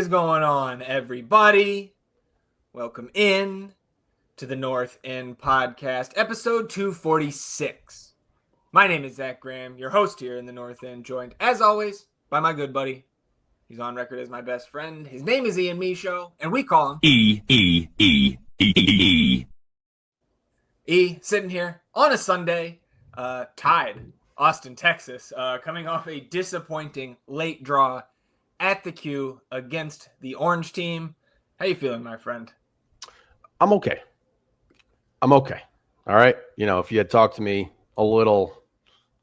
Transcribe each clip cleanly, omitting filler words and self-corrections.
is going on, everybody? Welcome in to the North End Podcast, episode 246. My name is Zach Graham, your host here in the North End, joined, as always, by my good buddy. He's on record as my best friend. His name is Ian Michaud, and we call him E, sitting here on a Sunday, tied, Austin, Texas, coming off a disappointing late draw at the Q against the Orange team. How you feeling, my friend? I'm okay. All right. If you had talked to me a little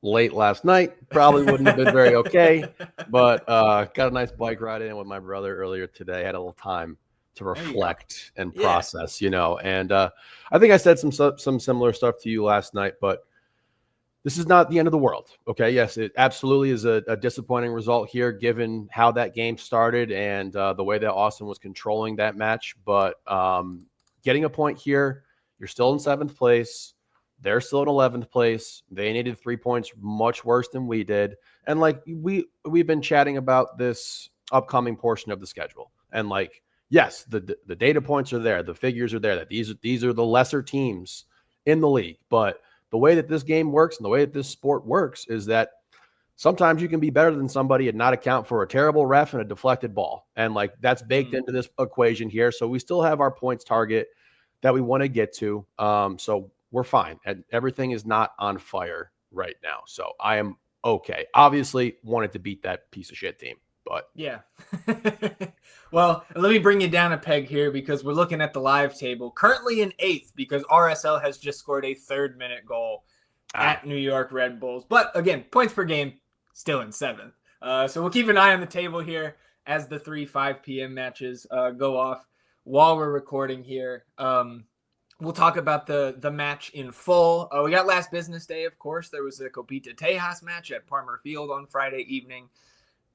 late last night, probably wouldn't have been very okay. But got a nice bike ride in with my brother earlier today. Had a little time to reflect and process, And I think I said some similar stuff to you last night, but this is not the end of the world. Okay. Yes, it absolutely is a disappointing result here, given how that game started and the way that Austin was controlling that match. But getting a point here, you're still in 7th place. They're still in 11th place. They needed 3 points much worse than we did. And we've been chatting about this upcoming portion of the schedule. And yes, the data points are there. The figures are there that these are the lesser teams in the league. But the way that this game works and the way that this sport works is that sometimes you can be better than somebody and not account for a terrible ref and a deflected ball. And that's baked into this equation here. So we still have our points target that we want to get to. So we're fine. And everything is not on fire right now. So I am okay. Obviously wanted to beat that piece of shit team, but yeah. Well, let me bring you down a peg here because we're looking at the live table. Currently in 8th because RSL has just scored a 3rd-minute goal at New York Red Bulls. But again, points per game, still in 7th. So we'll keep an eye on the table here as the 5 p.m. matches go off while we're recording here. We'll talk about the match in full. We got last business day, of course. There was a Copita Tejas match at Palmer Field on Friday evening.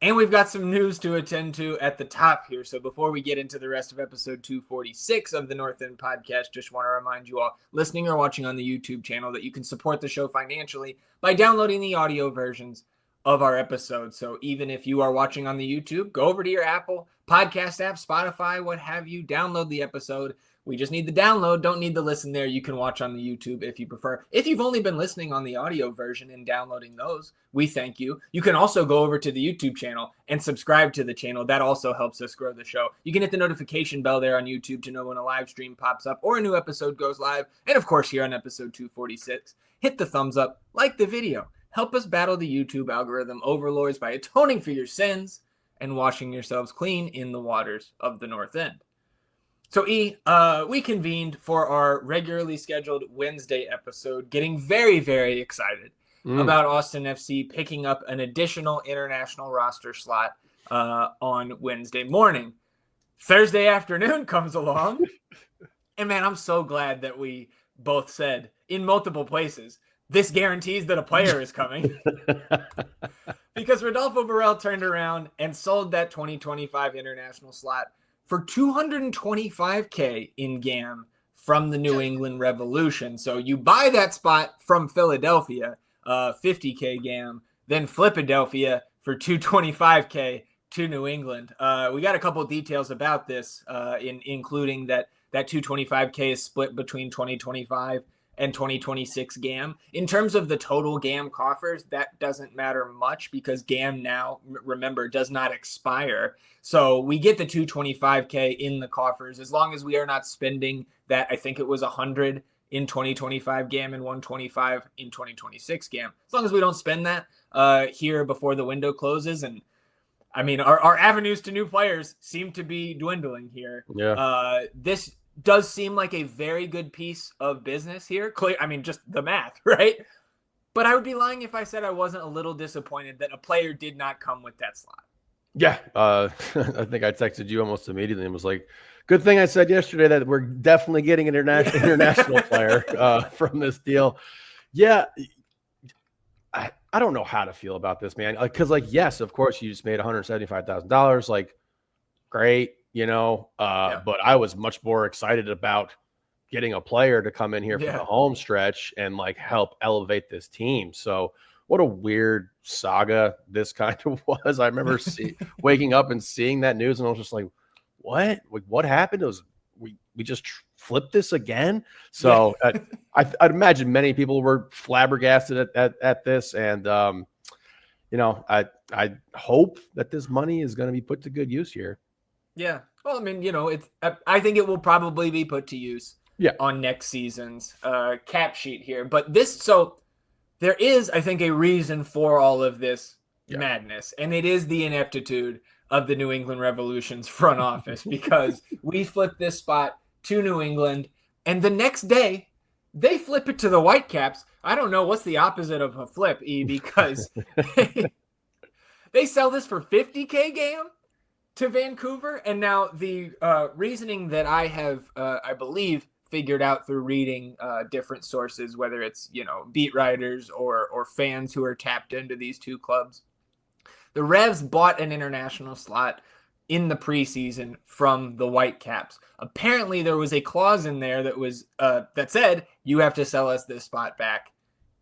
And we've got some news to attend to at the top here. So before we get into the rest of episode 246 of the North End Podcast, just want to remind you all listening or watching on the YouTube channel that you can support the show financially by downloading the audio versions of our episodes. So even if you are watching on the YouTube, go over to your Apple Podcast app, Spotify, what have you, download the episode. We just need the download, don't need the listen there. You can watch on the YouTube if you prefer. If you've only been listening on the audio version and downloading those, we thank you. You can also go over to the YouTube channel and subscribe to the channel. That also helps us grow the show. You can hit the notification bell there on YouTube to know when a live stream pops up or a new episode goes live. And of course, here on episode 246, hit the thumbs up, like the video. Help us battle the YouTube algorithm overlords by atoning for your sins and washing yourselves clean in the waters of the North End. So, we convened for our regularly scheduled Wednesday episode, getting very, very excited about Austin FC picking up an additional international roster slot on Wednesday morning. Thursday afternoon comes along, and man, I'm so glad that we both said in multiple places, this guarantees that a player is coming. Because Rodolfo Borrell turned around and sold that 2025 international slot for $225K in GAM from the New England Revolution. So you buy that spot from Flipadelphia, $50K GAM, then Flipadelphia for $225K to New England. We got a couple of details about this, including that $225K is split between 2025 and 2026 GAM. In terms of the total GAM coffers, that doesn't matter much because GAM now, remember, does not expire. So we get the $225K in the coffers as long as we are not spending that. I think it was 100 in 2025 GAM and 125 in 2026 GAM. As long as we don't spend that here before the window closes. And I mean, our avenues to new players seem to be dwindling here. Yeah. This does seem like a very good piece of business here. I mean, just the math, right? But I would be lying if I said I wasn't a little disappointed that a player did not come with that slot. Yeah. I think I texted you almost immediately and was like, good thing I said yesterday that we're definitely getting an international player from this deal. Yeah. I don't know how to feel about this, man. Because, yes, of course, you just made $175,000. Great. But I was much more excited about getting a player to come in here for the home stretch and help elevate this team. So what a weird saga this kind of was. I remember waking up and seeing that news and I was just like, what? Like, what happened? It was we just flipped this again. Yeah. So I'd imagine many people were flabbergasted at this, and I hope that this money is going to be put to good use here. Yeah. Well, I mean, I think it will probably be put to use on next season's cap sheet here. But there is, I think, a reason for all of this madness, and it is the ineptitude of the New England Revolution's front office, because we flipped this spot to New England, and the next day they flip it to the Whitecaps. I don't know what's the opposite of a flip, because they sell this for $50K game to Vancouver. And now the reasoning that I have, I believe, figured out through reading different sources, whether it's, beat writers or fans who are tapped into these two clubs. The Revs bought an international slot in the preseason from the Whitecaps. Apparently there was a clause in there that was that said, you have to sell us this spot back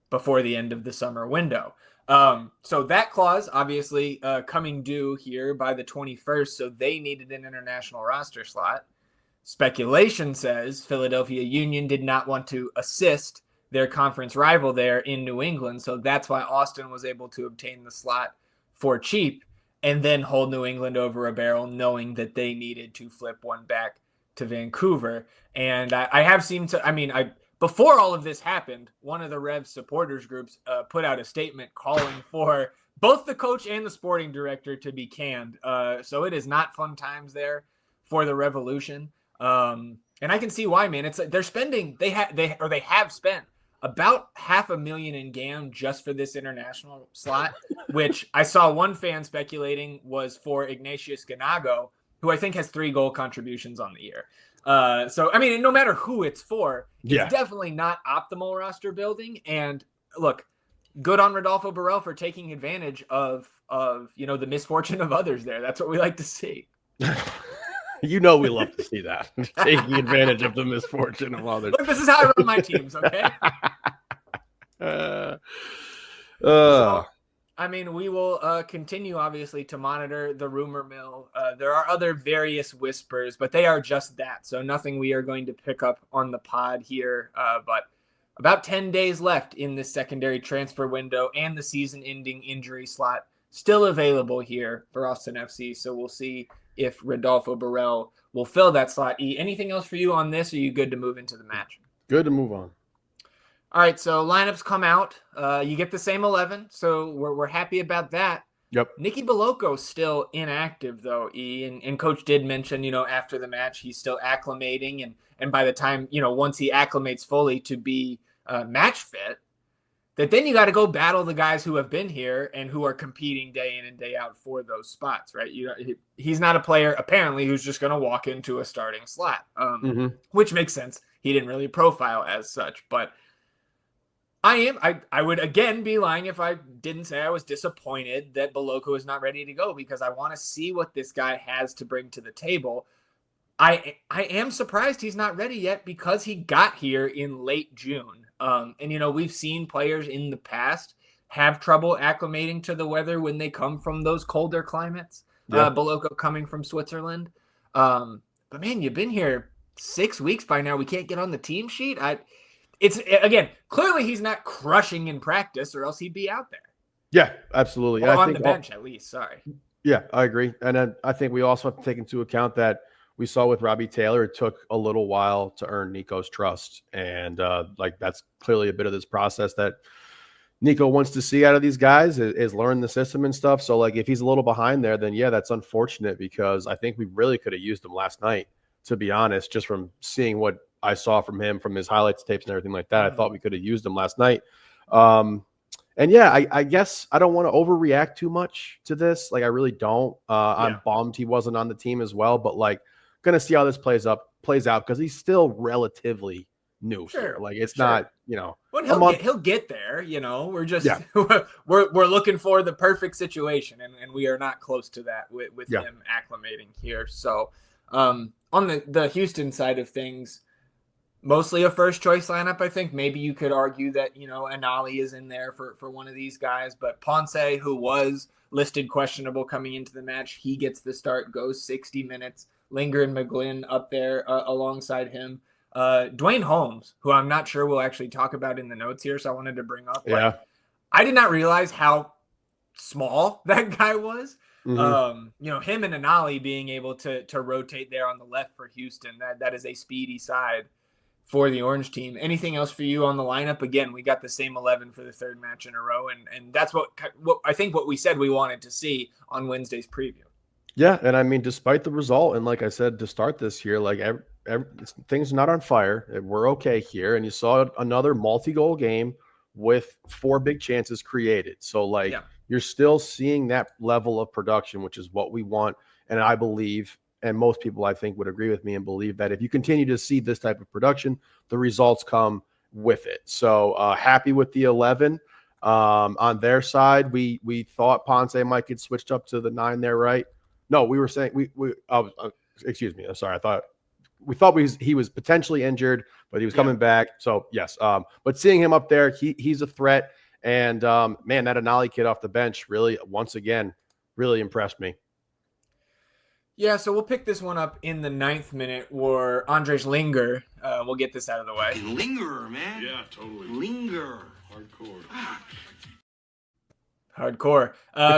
before the end of the summer window. So that clause obviously coming due here by the 21st. So they needed an international roster slot. Speculation says Philadelphia Union did not want to assist their conference rival there in New England. So that's why Austin was able to obtain the slot for cheap and then hold New England over a barrel, knowing that they needed to flip one back to Vancouver. And I have seen before all of this happened, one of the Revs supporters groups put out a statement calling for both the coach and the sporting director to be canned. So it is not fun times there for the Revolution. And I can see why, man. It's like they're spending, they have spent about $500,000 in GAM just for this international slot, which I saw one fan speculating was for Ignatius Ganago, who I think has 3 goal contributions on the year. So, I mean, no matter who it's for, it's definitely not optimal roster building. And look, good on Rodolfo Borrell for taking advantage of the misfortune of others there. That's what we like to see. We love to see that. Taking advantage of the misfortune of others. Look, this is how I run my teams, okay? So, I mean, we will continue, obviously, to monitor the rumor mill. There are other various whispers, but they are just that. So nothing we are going to pick up on the pod here. But about 10 days left in this secondary transfer window, and the season-ending injury slot still available here for Austin FC. So we'll see if Rodolfo Borrell will fill that slot. Anything else for you on this? Or are you good to move into the match? Good to move on. All right, so lineups come out. You get the same 11, so we're happy about that. Yep. Nicky Boloko's still inactive, though, and Coach did mention, after the match, he's still acclimating, and by the time, once he acclimates fully to be match fit, that then you got to go battle the guys who have been here and who are competing day in and day out for those spots, right? He's not a player, apparently, who's just going to walk into a starting slot, which makes sense. He didn't really profile as such, but I would again be lying if I didn't say I was disappointed that Boloko is not ready to go, because I want to see what this guy has to bring to the table. I am surprised he's not ready yet, because he got here in late June. And we've seen players in the past have trouble acclimating to the weather when they come from those colder climates. Boloko coming from Switzerland. But man, you've been here 6 weeks by now. We can't get on the team sheet. It's again, clearly he's not crushing in practice, or else he'd be out there. Yeah, absolutely. Or on the bench, at least. Sorry. Yeah, I agree. And then I think we also have to take into account that we saw with Robbie Taylor, it took a little while to earn Nico's trust. And that's clearly a bit of this process that Nico wants to see out of these guys is learn the system and stuff. So if he's a little behind there, then that's unfortunate, because I think we really could have used him last night, to be honest, just from seeing what I saw from him, from his highlights tapes and everything like that. I thought we could have used him last night. I guess I don't want to overreact too much to this. I really don't. I'm bummed he wasn't on the team as well, but going to see how this plays out, because he's still relatively new here. It's not, Well, he'll get there. We're just we're looking for the perfect situation, and we are not close to that with him acclimating here. So on the Houston side of things, mostly a first choice lineup. I think maybe you could argue that, Anali is in there for one of these guys, but Ponce, who was listed questionable coming into the match, he gets the start, goes 60 minutes, Linger and McGlynn up there alongside him. Dwayne Holmes, who I'm not sure we'll actually talk about in the notes here, so I wanted to bring up. Yeah. I did not realize how small that guy was. Mm-hmm. Him and Anali being able to rotate there on the left for Houston, that is a speedy side for the Orange team. Anything else for you on the lineup? Again, we got the same 11 for the third match in a row, and that's what I think what we said we wanted to see on Wednesday's preview. Yeah, and I mean, despite the result, and like I said to start this year, like things are not on fire. We're okay here, and you saw another multi-goal game with 4 big chances created. So, like, you're still seeing that level of production, which is what we want. And I believe, and most people I think would agree with me and believe that if you continue to see this type of production, the results come with it. So happy with the 11. On their side, we thought Ponce might get switched up to the 9 there, right? No, we were saying excuse me. I'm sorry. We thought he was potentially injured, but he was coming back. So yes. But seeing him up there, he's a threat. And man, that Anali kid off the bench really, once again, really impressed me. Yeah, so we'll pick this one up in the 9th minute where Andres Linger, we'll get this out of the way. Linger, man. Yeah, totally. Linger. Hardcore.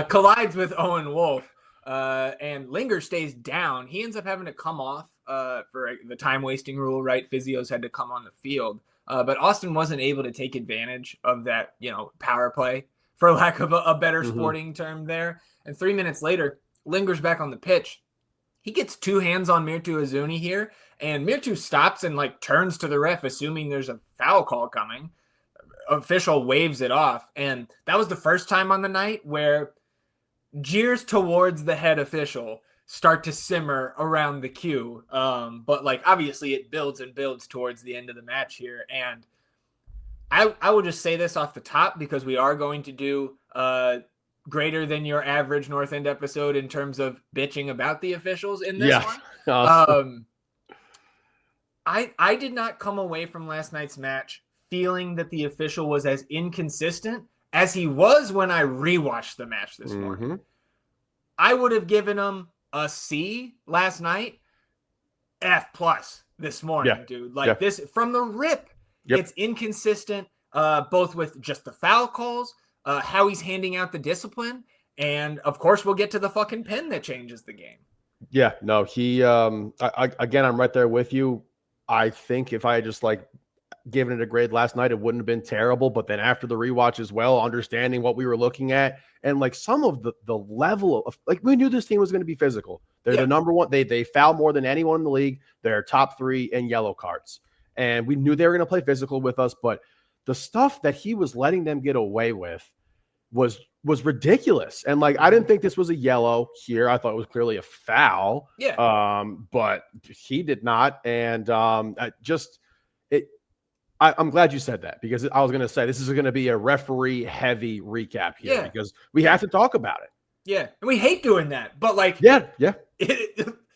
Collides with Owen Wolf, and Linger stays down. He ends up having to come off for the time-wasting rule, right? Physios had to come on the field. But Austin wasn't able to take advantage of that, power play, for lack of a better sporting term there. And 3 minutes later, Linger's back on the pitch. He gets 2 hands on Mirtu Azuni here, and Mirtu stops and turns to the ref, assuming there's a foul call coming. Official waves it off, and that was the first time on the night where jeers towards the head official start to simmer around the queue. But obviously it builds and builds towards the end of the match here. And I will just say this off the top, because we are going to do greater than your average North End episode in terms of bitching about the officials in this one. Awesome. I did not come away from last night's match feeling that the official was as inconsistent as he was when I rewatched the match this morning. I would have given him a C last night, F+ this morning, dude. This from the rip. It's inconsistent, both with just the foul calls, how he's handing out the discipline, and of course we'll get to the fucking pen that changes the game. Yeah, no, he again, I'm right there with you. I think if I had just given it a grade last night, it wouldn't have been terrible. But then after the rewatch as well, understanding what we were looking at, and some of the level of we knew this team was going to be physical. They're the number one. They foul more than anyone in the league. They're top 3 in yellow cards, and we knew they were going to play physical with us. But the stuff that he was letting them get away with was ridiculous. And I didn't think this was a yellow here. I thought it was clearly a foul. But he did not. And I'm glad you said that, because I was going to say this is going to be a referee heavy recap here because we have to talk about it. Yeah. And we hate doing that, but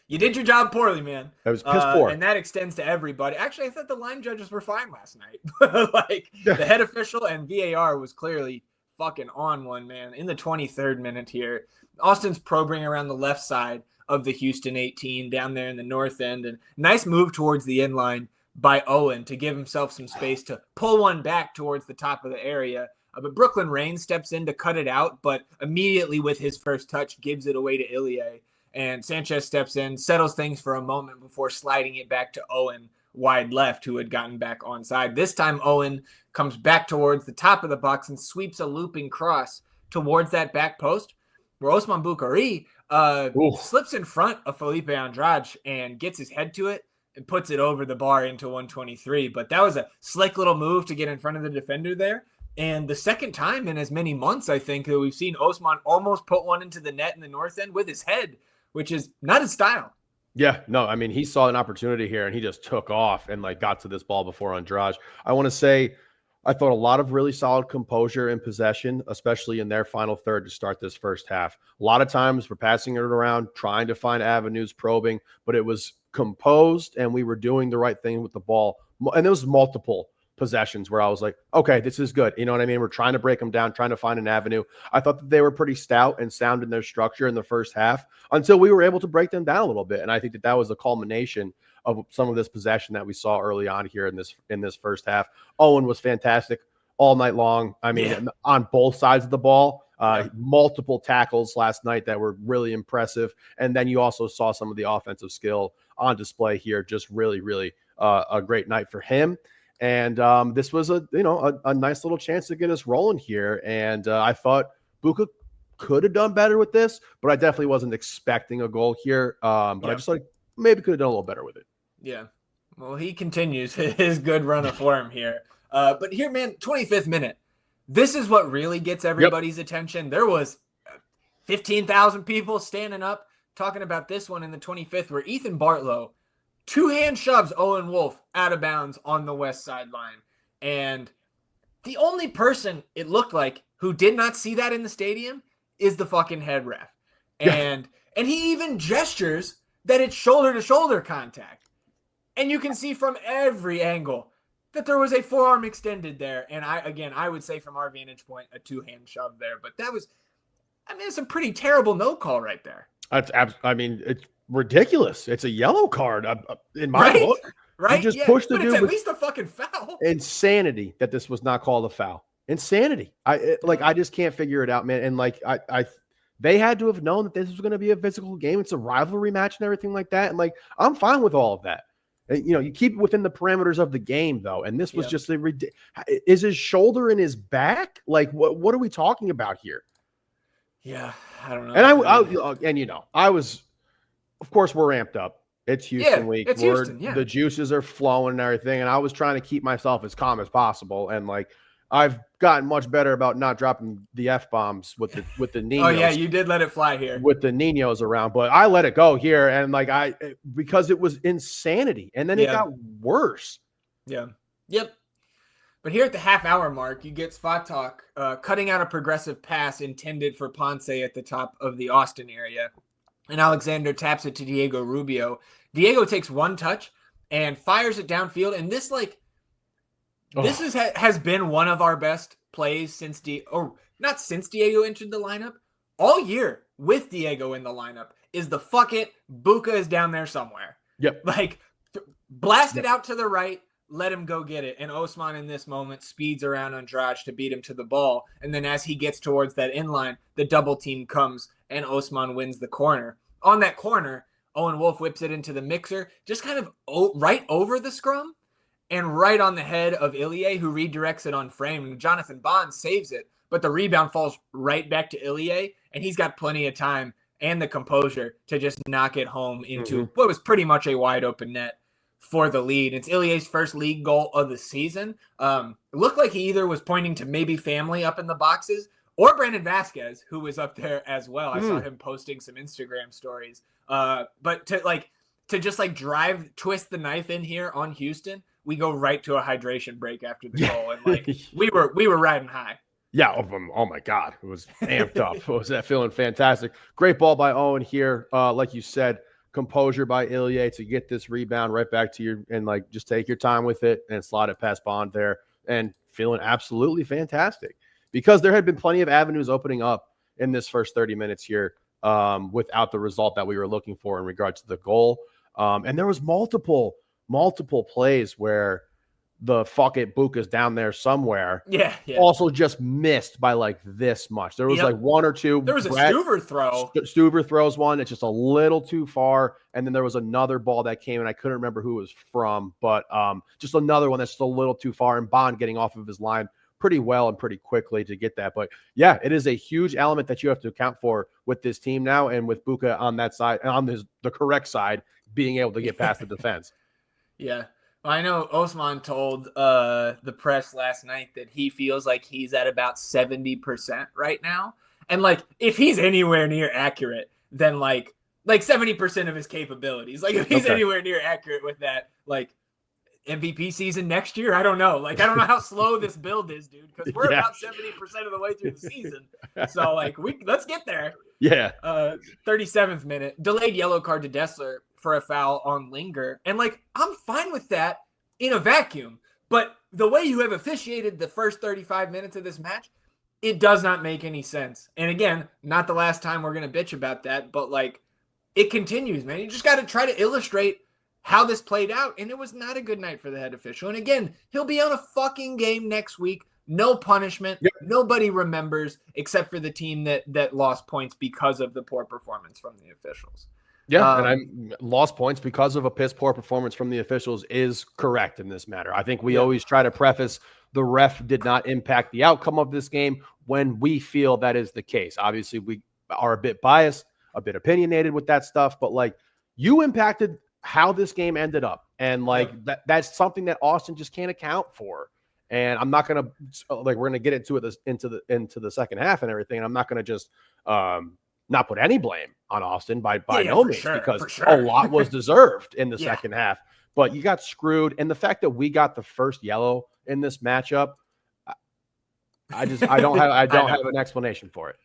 you did your job poorly, man. That was piss poor. And that extends to everybody. Actually, I thought the line judges were fine last night. The head official and VAR was clearly fucking on one, man. In the 23rd minute here, Austin's probing around the left side of the Houston 18 down there in the north end, and nice move towards the end line by Owen to give himself some space to pull one back towards the top of the area. But Brooklyn Rain steps in to cut it out, but immediately with his first touch gives it away to Ilie. And Sanchez steps in, settles things for a moment before sliding it back to Owen wide left, who had gotten back onside. This time Owen comes back towards the top of the box and sweeps a looping cross towards that back post, where Osman Bukhari slips in front of Felipe Andrade and gets his head to it and puts it over the bar into 123. But that was a slick little move to get in front of the defender there. And the second time in as many months, I think, that we've seen Osman almost put one into the net in the north end with his head, which is not his style. Yeah, no, I mean, he saw an opportunity here and he just took off and got to this ball before Andrade. I want to say I thought a lot of really solid composure in possession, especially in their final third to start this first half. A lot of times we're passing it around, trying to find avenues, probing, but it was composed and we were doing the right thing with the ball. And there was multiple possessions where I was like, okay, this is good. You know what I mean? We're trying to break them down, trying to find an avenue. I thought that they were pretty stout and sound in their structure in the first half until we were able to break them down a little bit. And I think that was the culmination of some of this possession that we saw early on here in this first half. Owen was fantastic all night long. I mean, on both sides of the ball, multiple tackles last night that were really impressive. And then you also saw some of the offensive skill on display here. Just really, really a great night for him. And this was a nice little chance to get us rolling here. And I thought Buka could have done better with this, but I definitely wasn't expecting a goal here. But I just like maybe could have done a little better with it. Yeah. Well, he continues his good run of form here. But here, man, 25th minute. This is what really gets everybody's attention. There was 15,000 people standing up talking about this one in the 25th where Ethan Bartlow two-hand shoves Owen Wolff out of bounds on the west sideline. And the only person it looked like who did not see that in the stadium is the fucking head ref. And he even gestures that it's shoulder-to-shoulder contact. And you can see from every angle that there was a forearm extended there. And I would say from our vantage point, a two-hand shove there. But that was, it's a pretty terrible no call right there. It's ridiculous. It's a yellow card in my book. Right? You just pushed the dude. It's at least a fucking foul. Insanity that this was not called a foul. Insanity. I just can't figure it out, man. And they had to have known that this was going to be a physical game. It's a rivalry match and everything like that. And I'm fine with all of that. You keep it within the parameters of the game, though. And this was just is his shoulder in his back? What are we talking about here? Yeah, I don't know. And I was, of course, we're amped up. It's Houston week. It's Houston, The juices are flowing and everything. And I was trying to keep myself as calm as possible. And I've gotten much better about not dropping the F-bombs with the Ninos. Oh yeah, you did let it fly here. With the Ninos around, but I let it go here. And because it was insanity. And then it got worse. Yeah. Yep. But here at the half-hour mark, you get Svatok cutting out a progressive pass intended for Ponce at the top of the Austin area. And Alexander taps it to Diego Rubio. Diego takes one touch and fires it downfield. And this, this has been one of our best plays since not since Diego entered the lineup. All year with Diego in the lineup is the fuck it, Buka is down there somewhere. Yep. Blast it out to the right. Let him go get it. And Osman in this moment speeds around Andrade to beat him to the ball. And then as he gets towards that inline, the double team comes and Osman wins the corner. On that corner, Owen Wolff whips it into the mixer, just kind of right over the scrum and right on the head of Ilie, who redirects it on frame. And Jonathan Bond saves it, but the rebound falls right back to Ilie, and he's got plenty of time and the composure to just knock it home into what was pretty much a wide open net for the lead. It's Ilie's first league goal of the season. It looked like he either was pointing to maybe family up in the boxes or Brandon Vasquez, who was up there as well. I saw him posting some Instagram stories. But to just twist the knife in here on Houston, we go right to a hydration break after the goal. And we were riding high. Yeah. Oh my God. It was amped up. Was that feeling fantastic? Great ball by Owen here. Like you said, composure by Ilie to get this rebound right back to you and just take your time with it and slot it past Bond there and feeling absolutely fantastic because there had been plenty of avenues opening up in this first 30 minutes here without the result that we were looking for in regards to the goal. And there was multiple plays where the fuck it Buka's down there somewhere. Yeah. Also just missed by this much. There was one or two. There was a Stuver throw. Stuver throws one. It's just a little too far. And then there was another ball that came, and I couldn't remember who it was from, but just another one that's just a little too far. And Bond getting off of his line pretty well and pretty quickly to get that. But yeah, it is a huge element that you have to account for with this team now, and with Buka on that side, on the correct side, being able to get past the defense. Yeah. Well, I know Osman told the press last night that he feels like he's at about 70% right now. And if he's anywhere near accurate, then 70% of his capabilities, if he's anywhere near accurate with that, MVP season next year, I don't know. I don't know how slow this build is, dude, because we're about 70% of the way through the season. So let's get there. Yeah. 37th minute, delayed yellow card to Dessler for a foul on Linger. And I'm fine with that in a vacuum, but the way you have officiated the first 35 minutes of this match, it does not make any sense. And again, not the last time we're going to bitch about that, but like it continues, man. You just got to try to illustrate how this played out. And it was not a good night for the head official. And again, he'll be on a fucking game next week. No punishment. Yep. Nobody remembers except for the team that lost points because of the poor performance from the officials. Yeah, and I lost points because of a piss poor performance from the officials is correct in this matter. I think we always try to preface the ref did not impact the outcome of this game when we feel that is the case. Obviously, we are a bit biased, a bit opinionated with that stuff, but like you impacted how this game ended up. And like that's something that Austin just can't account for. And I'm not going to like we're going to get into it into the second half and everything. And I'm not going to just not put any blame on Austin by no means because a lot was deserved in the second half. But you got screwed, and the fact that we got the first yellow in this matchup, I don't have an explanation for it.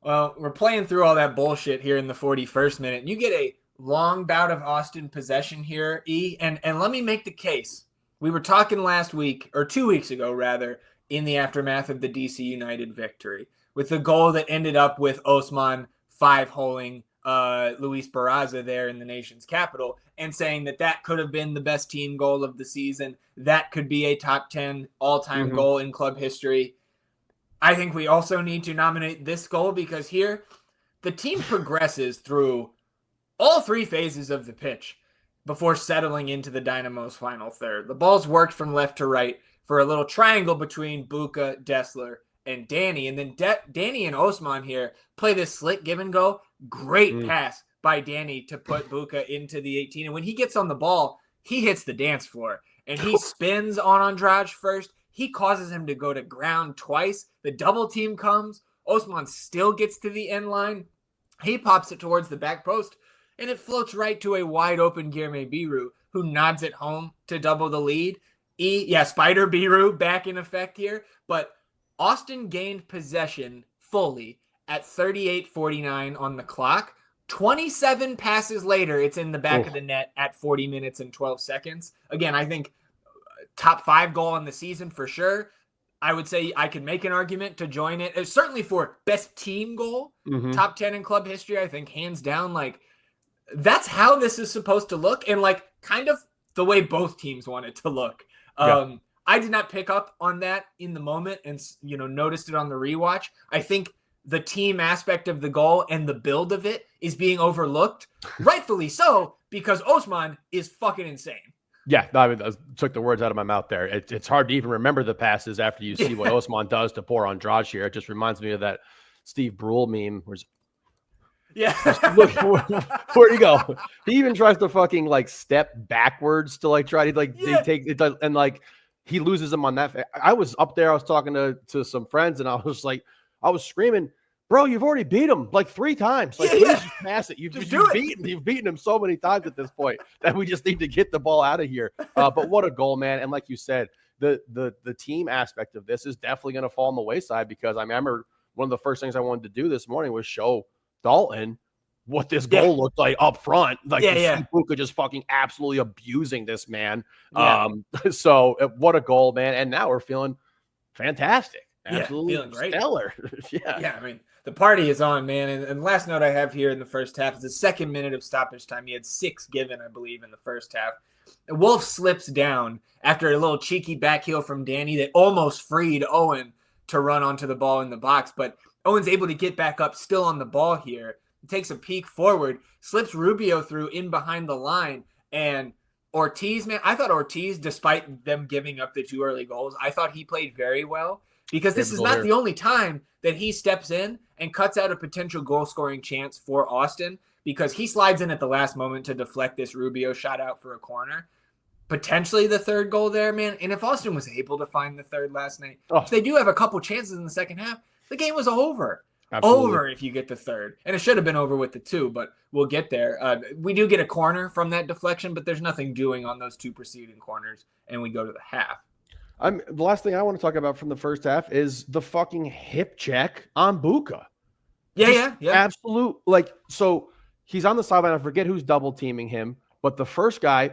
Well, we're playing through all that bullshit here in the 41st minute. You get a long bout of Austin possession here, E, and let me make the case. We were talking last week, or 2 weeks ago, rather, in the aftermath of the DC United victory, with the goal that ended up with Osman 5-holing Luis Barraza there in the nation's capital, and saying that could have been the best team goal of the season. That could be a top 10 all-time goal in club history. I think we also need to nominate this goal because here, the team progresses through all three phases of the pitch before settling into the Dynamo's final third. The ball's worked from left to right for a little triangle between Buka, Dessler, and Danny. And then Danny and Osman here play this slick give and go. Great pass by Danny to put Buka into the 18. And when he gets on the ball, he hits the dance floor. And he spins on Andrade first. He causes him to go to ground twice. The double team comes. Osman still gets to the end line. He pops it towards the back post. And it floats right to a wide open Guilherme Biru, who nods it home to double the lead. Spider Biru back in effect here. But Austin gained possession fully at 38:49 on the clock. 27 passes later, it's in the back of the net at 40 minutes and 12 seconds. Again, I think top 5 goal on the season for sure. I would say I could make an argument to join it. It's certainly for best team goal, top 10 in club history. I think hands down, like that's how this is supposed to look. And like kind of the way both teams want it to look. I did not pick up on that in the moment and, noticed it on the rewatch. I think the team aspect of the goal and the build of it is being overlooked, rightfully so, because Osman is fucking insane. Yeah, I took the words out of my mouth there. It's hard to even remember the passes after you see what Osman does to poor Andrade here. It just reminds me of that Steve Brule meme. Look, where'd he go? He even tries to fucking like step backwards to like try to like they take it does, and like he loses him on that. I was up there, I was talking to some friends, and I was screaming, bro, you've already beat him like 3 times. Like, please just pass it. You've beaten him so many times at this point that we just need to get the ball out of here. But what a goal, man. And like you said, the team aspect of this is definitely going to fall on the wayside because I remember one of the first things I wanted to do this morning was show Dalton what this goal looked like up front. Like Buka just fucking absolutely abusing this man. So what a goal, man. And now we're feeling fantastic. Absolutely feeling great. Stellar. I mean, the party is on, man. And last note I have here in the first half is the second minute of stoppage time. He had 6 given, I believe, in the first half. Wolf slips down after a little cheeky back heel from Danny that almost freed Owen to run onto the ball in the box. But Owen's able to get back up still on the ball here. He takes a peek forward, slips Rubio through in behind the line. And Ortiz, man, I thought Ortiz, despite them giving up the 2 early goals, I thought he played very well. Because this is not the only time that he steps in and cuts out a potential goal-scoring chance for Austin because he slides in at the last moment to deflect this Rubio shot out for a corner. Potentially the third goal there, man. And if Austin was able to find the third last night, which they do have a couple chances in the second half, the game was over. Absolutely. Over if you get the third. And it should have been over with the 2, but we'll get there. We do get a corner from that deflection, but there's nothing doing on those 2 preceding corners, and we go to the half. The last thing I want to talk about from the first half is the fucking hip check on Buka. Yeah. Absolute. Like, so he's on the sideline. I forget who's double teaming him, but the first guy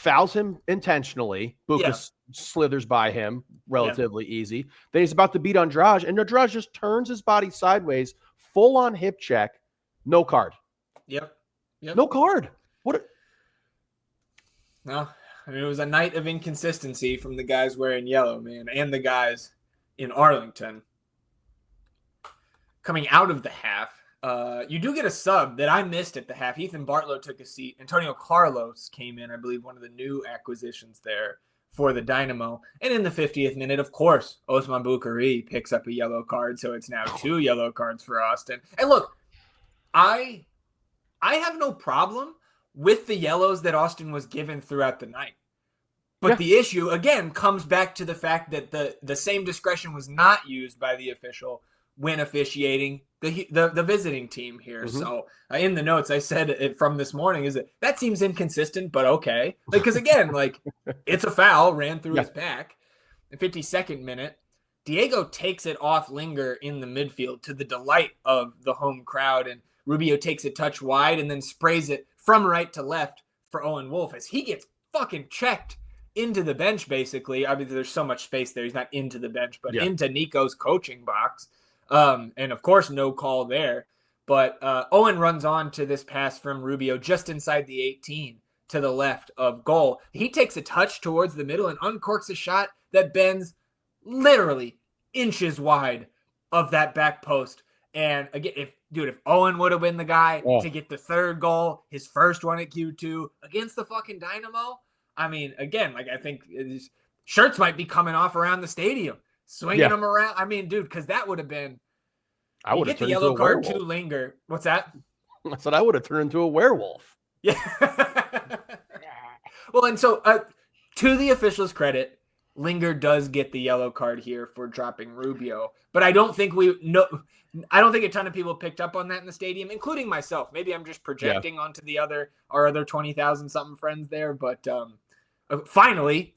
fouls him intentionally. Buka slithers by him relatively easy. Then he's about to beat Andrade, and Andrade just turns his body sideways, full on hip check, no card. Yep. No card. No, I mean, it was a night of inconsistency from the guys wearing yellow, man, and the guys in Arlington. Coming out of the half, you do get a sub that I missed at the half. Ethan Bartlow took a seat. Antonio Carlos came in, I believe, one of the new acquisitions there for the Dynamo. And in the 50th minute, of course, Osman Bukari picks up a yellow card, so it's now 2 yellow cards for Austin. And look, I have no problem with the yellows that Austin was given throughout the night. But the issue, again, comes back to the fact that the same discretion was not used by the official when officiating the visiting team here. Mm-hmm. So in the notes, I said it from this morning is that seems inconsistent, but okay. Because again, it's a foul, ran through his back. The 52nd minute, Diego takes it off Linger in the midfield to the delight of the home crowd. And Rubio takes a touch wide and then sprays it from right to left for Owen Wolff as he gets fucking checked into the bench, basically. I mean, there's so much space there. He's not into the bench, but into Nico's coaching box. And of course, no call there. But Owen runs on to this pass from Rubio just inside the 18 to the left of goal. He takes a touch towards the middle and uncorks a shot that bends literally inches wide of that back post. And again, if Owen would have been the guy to get the third goal, his first one at Q2 against the fucking Dynamo, I mean, again, I think shirts might be coming off around the stadium, swinging them around. I mean, dude, because that would have been. I would have get the yellow card to Linger. What's that? I said I would have turned into a werewolf. Yeah. Well, and so to the officials' credit, Linger does get the yellow card here for dropping Rubio, but I don't think a ton of people picked up on that in the stadium, including myself. Maybe I'm just projecting onto our other 20,000 something friends there, but finally,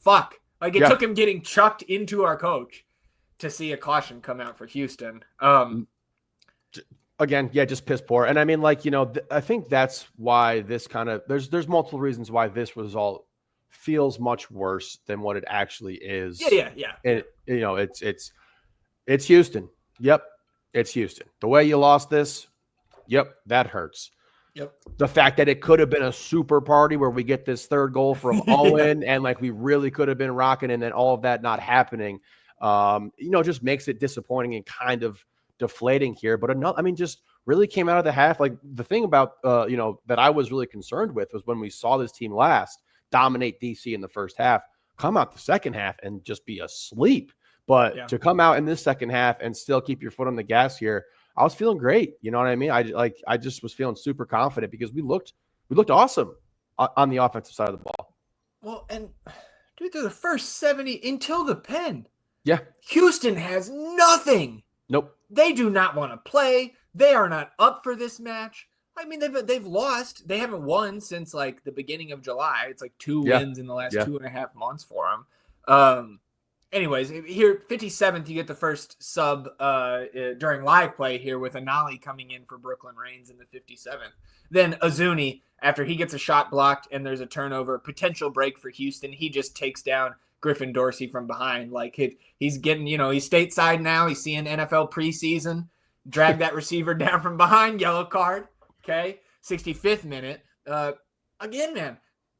it took him getting chucked into our coach to see a caution come out for Houston. Again, just piss poor. And I mean, I think that's why this kind of there's multiple reasons why this result feels much worse than what it actually is. Yeah. And it's Houston. Yep, it's Houston. The way you lost this, that hurts. Yep. The fact that it could have been a super party where we get this third goal from Owen and we really could have been rocking, and then all of that not happening, just makes it disappointing and kind of deflating here. But just really came out of the half. The thing about, that I was really concerned with was when we saw this team last dominate DC in the first half, come out the second half and just be asleep. But to come out in this second half and still keep your foot on the gas here, I was feeling great. You know what I mean? I just was feeling super confident because we looked awesome on the offensive side of the ball. Well, and dude, through the first 70 until the pen. Yeah. Houston has nothing. Nope. They do not want to play. They are not up for this match. I mean, they've lost. They haven't won since the beginning of July. It's 2 wins in the last 2.5 months for them. Anyways, here 57th, you get the first sub during live play here with Anali coming in for Brooklyn Reigns in the 57th. Then Azuni, after he gets a shot blocked and there's a turnover, potential break for Houston, he just takes down Griffin Dorsey from behind. He's getting, he's stateside now. He's seeing NFL preseason. Drag that receiver down from behind, yellow card. Okay, 65th minute. Again, man,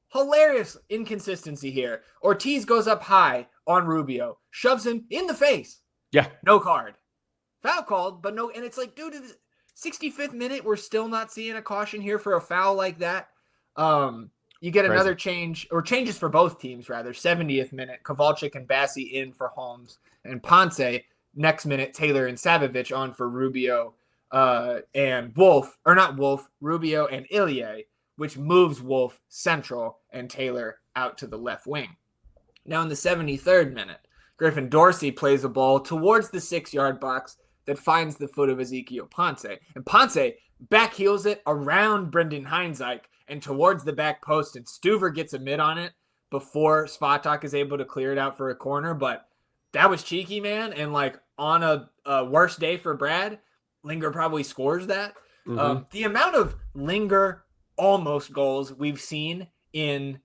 hilarious inconsistency here. Ortiz goes up high on Rubio, shoves him in the face. Yeah. No card. Foul called, but no. And it's dude, 65th minute, we're still not seeing a caution here for a foul like that. You get another change, or changes for both teams, rather. 70th minute, Kowalczyk and Bassi in for Holmes and Ponce. Next minute, Taylor and Savovich on for Rubio and Rubio and Ilie, which moves Wolff central and Taylor out to the left wing. Now in the 73rd minute, Griffin Dorsey plays a ball towards the 6-yard box that finds the foot of Ezekiel Ponce. And Ponce backheels it around Brendan Heinzike and towards the back post, and Stuver gets a mid on it before Svatak is able to clear it out for a corner. But that was cheeky, man. And on a worse day for Brad, Linger probably scores that. Mm-hmm. The amount of Linger almost goals we've seen in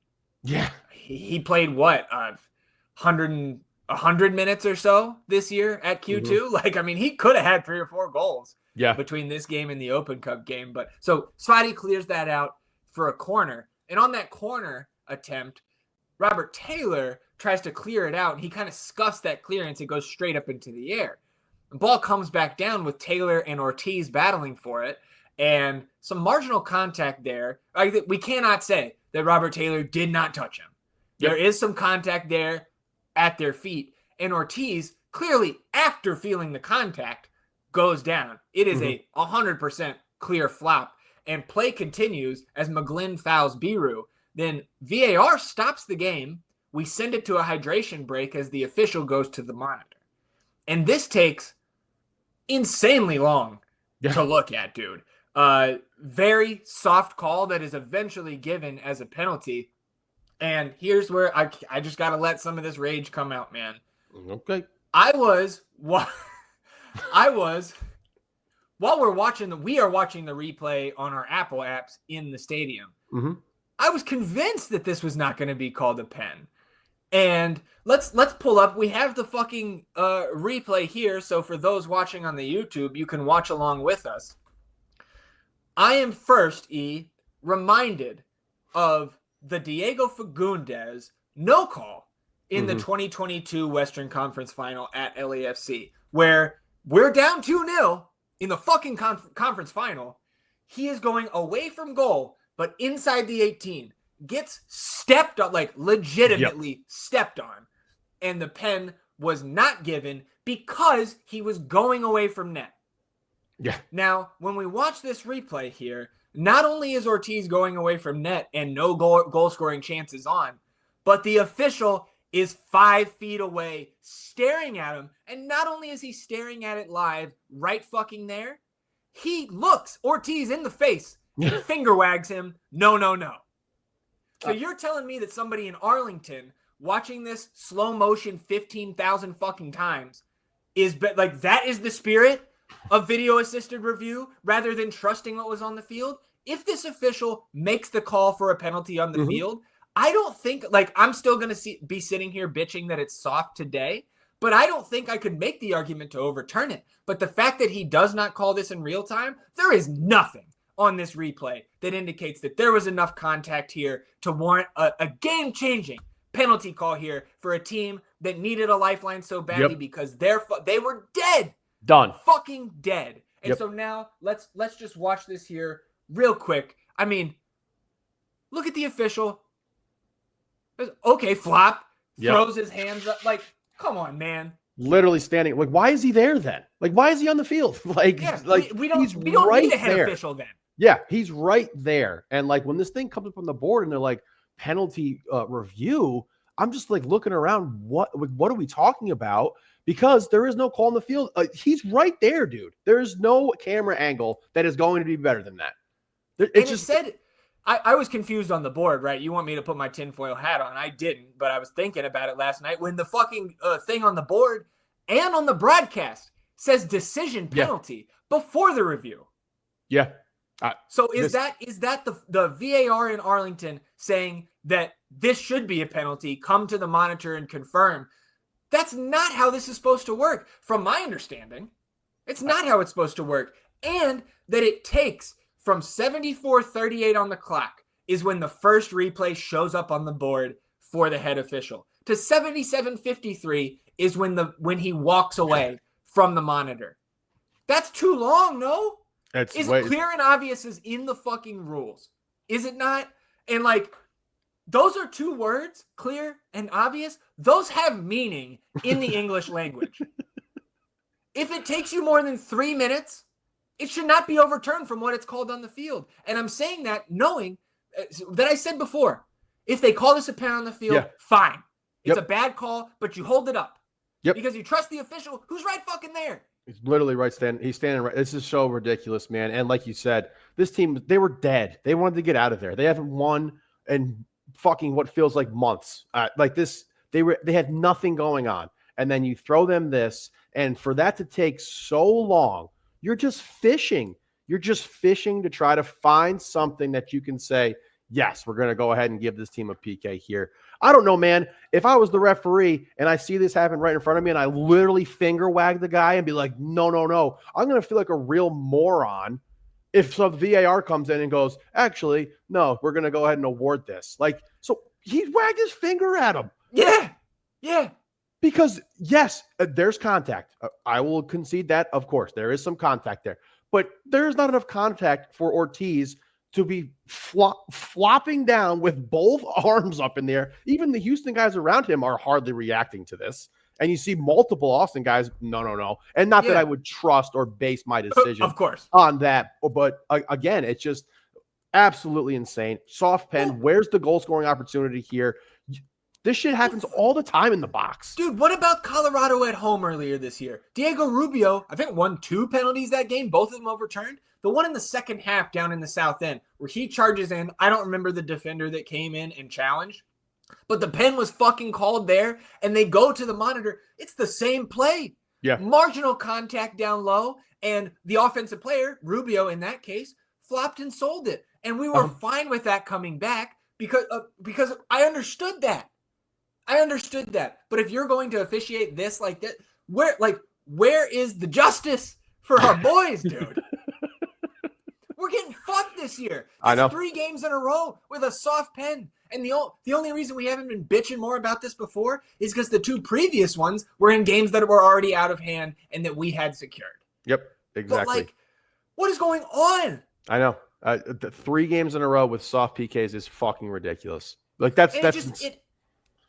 he played what 100 minutes or so this year at Q2. Mm-hmm. Like, I mean, he could have had 3 or 4 goals between this game and the Open Cup game. But so Svati clears that out for a corner. And on that corner attempt, Robert Taylor tries to clear it out. And he kind of scuffs that clearance. It goes straight up into the air. The ball comes back down with Taylor and Ortiz battling for it. And some marginal contact there. We cannot say that Robert Taylor did not touch him. There is some contact there at their feet. And Ortiz, clearly after feeling the contact, goes down. It is a 100% clear flop. And play continues as McGlynn fouls Biru. Then VAR stops the game. We send it to a hydration break as the official goes to the monitor. And this takes insanely long to look at, dude. Very soft call that is eventually given as a penalty. And here's where I just got to let some of this rage come out, man. Okay. While we are watching the replay on our Apple apps in the stadium. Mm-hmm. I was convinced that this was not going to be called a pen. And let's pull up. We have the fucking replay here. So for those watching on the YouTube, you can watch along with us. I am first, reminded of the Diego Fagundes no call in the 2022 Western Conference Final at LAFC, where we're down 2-0 in the fucking conference final. He is going away from goal, but inside the 18, gets stepped on, like legitimately stepped on. And the pen was not given because he was going away from net. Yeah. Now, when we watch this replay here, not only is Ortiz going away from net and no goal scoring chances on, but the official is 5 feet away staring at him. And not only is he staring at it live right fucking there, he looks Ortiz in the face, finger wags him. No. So you're telling me that somebody in Arlington watching this slow motion 15,000 fucking times is like, that is the spirit of video assisted review rather than trusting what was on the field? If this official makes the call for a penalty on the field, I don't think, like, I'm still going to be sitting here bitching that it's soft today, but I don't think I could make the argument to overturn it. But the fact that he does not call this in real time, there is nothing on this replay that indicates that there was enough contact here to warrant a game-changing penalty call here for a team that needed a lifeline so badly because they were dead. Done. Fucking dead. And so now let's just watch this here real quick. I mean, look at the official. Okay, flop. Throws his hands up. Like, come on, man. Literally standing. Like, why is he there then? Like, why is he on the field? Like, we don't need a head official then. Yeah, he's right there. And like when this thing comes up on the board and they're like penalty review, I'm just like looking around. What are we talking about? Because there is no call on the field. He's right there, dude. There's no camera angle that is going to be better than that. It said, I was confused on the board, right? You want me to put my tinfoil hat on. I didn't, but I was thinking about it last night when the fucking thing on the board and on the broadcast says decision penalty before the review. Yeah. So is that the VAR in Arlington saying that this should be a penalty? Come to the monitor and confirm. That's not how this is supposed to work. From my understanding, it's not how it's supposed to work. And that it takes from 74:38 on the clock is when the first replay shows up on the board for the head official. To 77:53 is when he walks away from the monitor. That's too long, no? Clear and obvious is in the fucking rules. Is it not? And like, those are 2 words, clear and obvious. Those have meaning in the English language. If it takes you more than 3 minutes, it should not be overturned from what it's called on the field. And I'm saying that knowing that I said before, if they call this a pen on the field, fine. It's a bad call, but you hold it up. Because you trust the official who's right fucking there. He's literally right standing. He's standing right. This is so ridiculous, man. And like you said, this team, they were dead. They wanted to get out of there. They haven't won in fucking what feels like months. Like this, they had nothing going on. And then you throw them this, and for that to take so long, you're just fishing. You're just fishing to try to find something that you can say, yes, we're going to go ahead and give this team a PK here. I don't know, man. If I was the referee and I see this happen right in front of me and I literally finger wag the guy and be like, no, I'm going to feel like a real moron if some VAR comes in and goes, actually, no, we're going to go ahead and award this. Like, so he wagged his finger at him. Yeah. Because, yes, there's contact. I will concede that, of course. There is some contact there. But there's not enough contact for Ortiz to be flopping down with both arms up in the air. Even the Houston guys around him are hardly reacting to this. And you see multiple Austin guys, no. And not that I would trust or base my decision of course on that. But, again, it's just absolutely insane. Soft pen. Where's the goal-scoring opportunity here? This shit happens all the time in the box. Dude, what about Colorado at home earlier this year? Diego Rubio, I think, won 2 penalties that game, both of them overturned. The one in the second half down in the south end where he charges in, I don't remember the defender that came in and challenged, but the pen was fucking called there, and they go to the monitor. It's the same play. Yeah. Marginal contact down low, and the offensive player, Rubio in that case, flopped and sold it. And we were fine with that coming back because I understood that. But if you're going to officiate this like that, where is the justice for our boys, dude? We're getting fucked this year. I know. 3 games in a row with a soft pen. And the only reason we haven't been bitching more about this before is because the 2 previous ones were in games that were already out of hand and that we had secured. Yep, exactly. But what is going on? I know. The 3 games in a row with soft PKs is fucking ridiculous. That's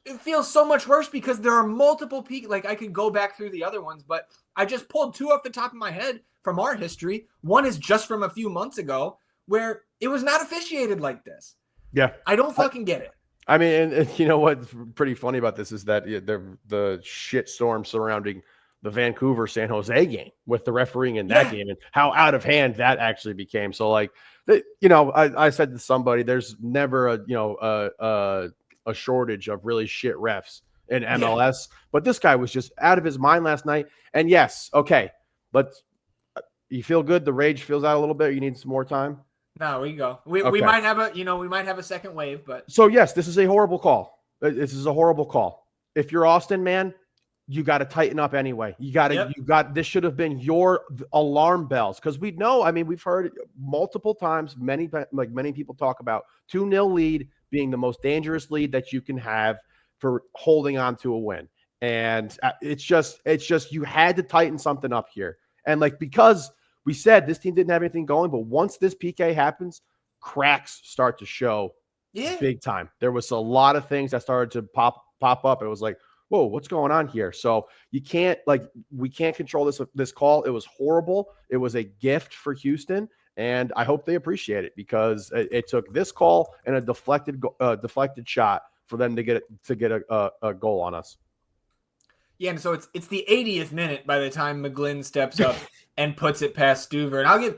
It feels so much worse because there are multiple I could go back through the other ones, but I just pulled 2 off the top of my head from our history. One is just from a few months ago where it was not officiated like this. Yeah. I don't fucking get it. I mean, and you know what's pretty funny about this is that the shitstorm surrounding the Vancouver San Jose game with the refereeing in that game and how out of hand that actually became. So I said to somebody, there's never a shortage of really shit refs in MLS, but this guy was just out of his mind last night. And yes, okay, but you feel good. The rage feels out a little bit. You need some more time. No, we go. We might have a second wave, but so yes, this is a horrible call. This is a horrible call. If you're Austin, man, you got to tighten up anyway. This should have been your alarm bells because we know. I mean, we've heard multiple times. Many people talk about 2-0 lead being the most dangerous lead that you can have for holding on to a win. And it's just you had to tighten something up here. And because we said this team didn't have anything going, but once this PK happens, cracks start to show big time. There was a lot of things that started to pop up. It was like, whoa, what's going on here? So we can't control this call. It was horrible. It was a gift for Houston. And I hope they appreciate it because it took this call and a deflected shot for them to get a goal on us. Yeah, and so it's the 80th minute by the time McGlynn steps up and puts it past Stuver. And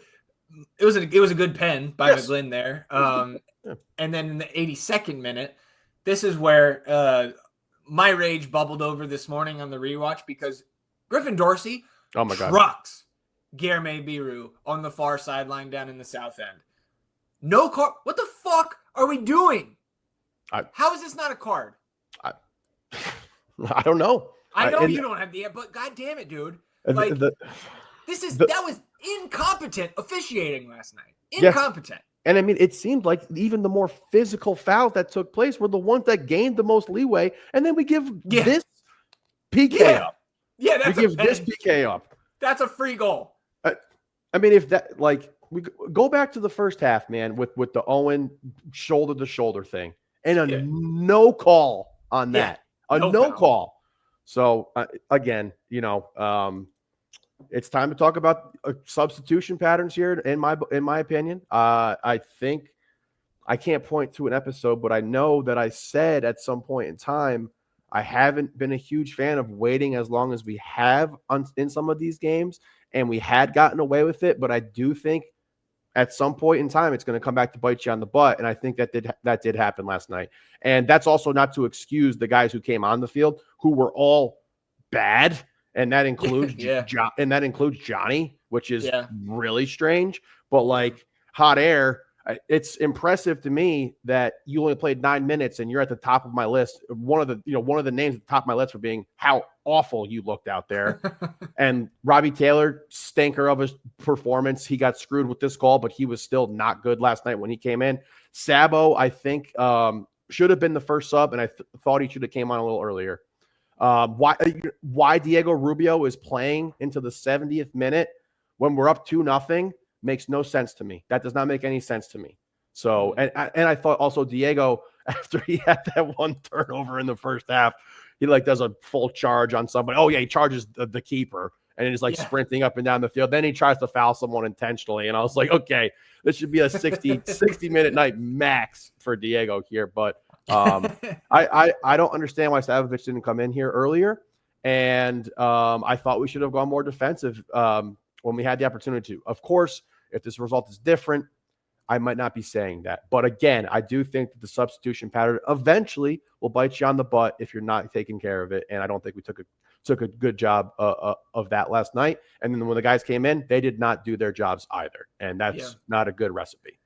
it was a good pen by McGlynn there. And then in the 82nd minute, this is where my rage bubbled over this morning on the rewatch because Griffin Dorsey trucks Guilherme Biru on the far sideline down in the south end. No card. What the fuck are we doing? How is this not a card? I don't know. I know you don't have the, but god damn it, dude. That was incompetent officiating last night. Incompetent. Yes. And I mean, it seemed like even the more physical fouls that took place were the ones that gained the most leeway. And then we give this PK up. Yeah, this PK up. That's a free goal. I mean, if that, we go back to the first half, man, with the Owen shoulder to shoulder thing and a no call on that. No call. So again, it's time to talk about substitution patterns here. In my opinion, I think I can't point to an episode, but I know that I said at some point in time I haven't been a huge fan of waiting as long as we have in some of these games, and we had gotten away with it. But I do think at some point in time it's going to come back to bite you on the butt, and I think that did happen last night. And that's also not to excuse the guys who came on the field who were all bad. And that includes Johnny, which is really strange. But hot air, It's impressive to me that you only played 9 minutes and you're at the top of my list. One of the names at the top of my list for being how awful you looked out there. And Robbie Taylor, stinker of his performance. He got screwed with this call, but he was still not good last night when he came in. Sabo, I think, should have been the first sub, and I thought he should have came on a little earlier. Why Diego Rubio is playing into the 70th minute when we're up 2-0 makes no sense to me. That does not make any sense to me. So, and I thought also Diego, after he had that one turnover in the first half, he does a full charge on somebody. Oh yeah, he charges the keeper and he's sprinting up and down the field. Then he tries to foul someone intentionally, and I was like, okay, this should be a 60 minute night max for Diego here. But I don't understand why Savovic didn't come in here earlier, and I thought we should have gone more defensive when we had the opportunity to. Of course, if this result is different, I might not be saying that. But again, I do think that the substitution pattern eventually will bite you on the butt if you're not taking care of it. And I don't think we took a good job of that last night. And then when the guys came in, they did not do their jobs either. And that's not a good recipe.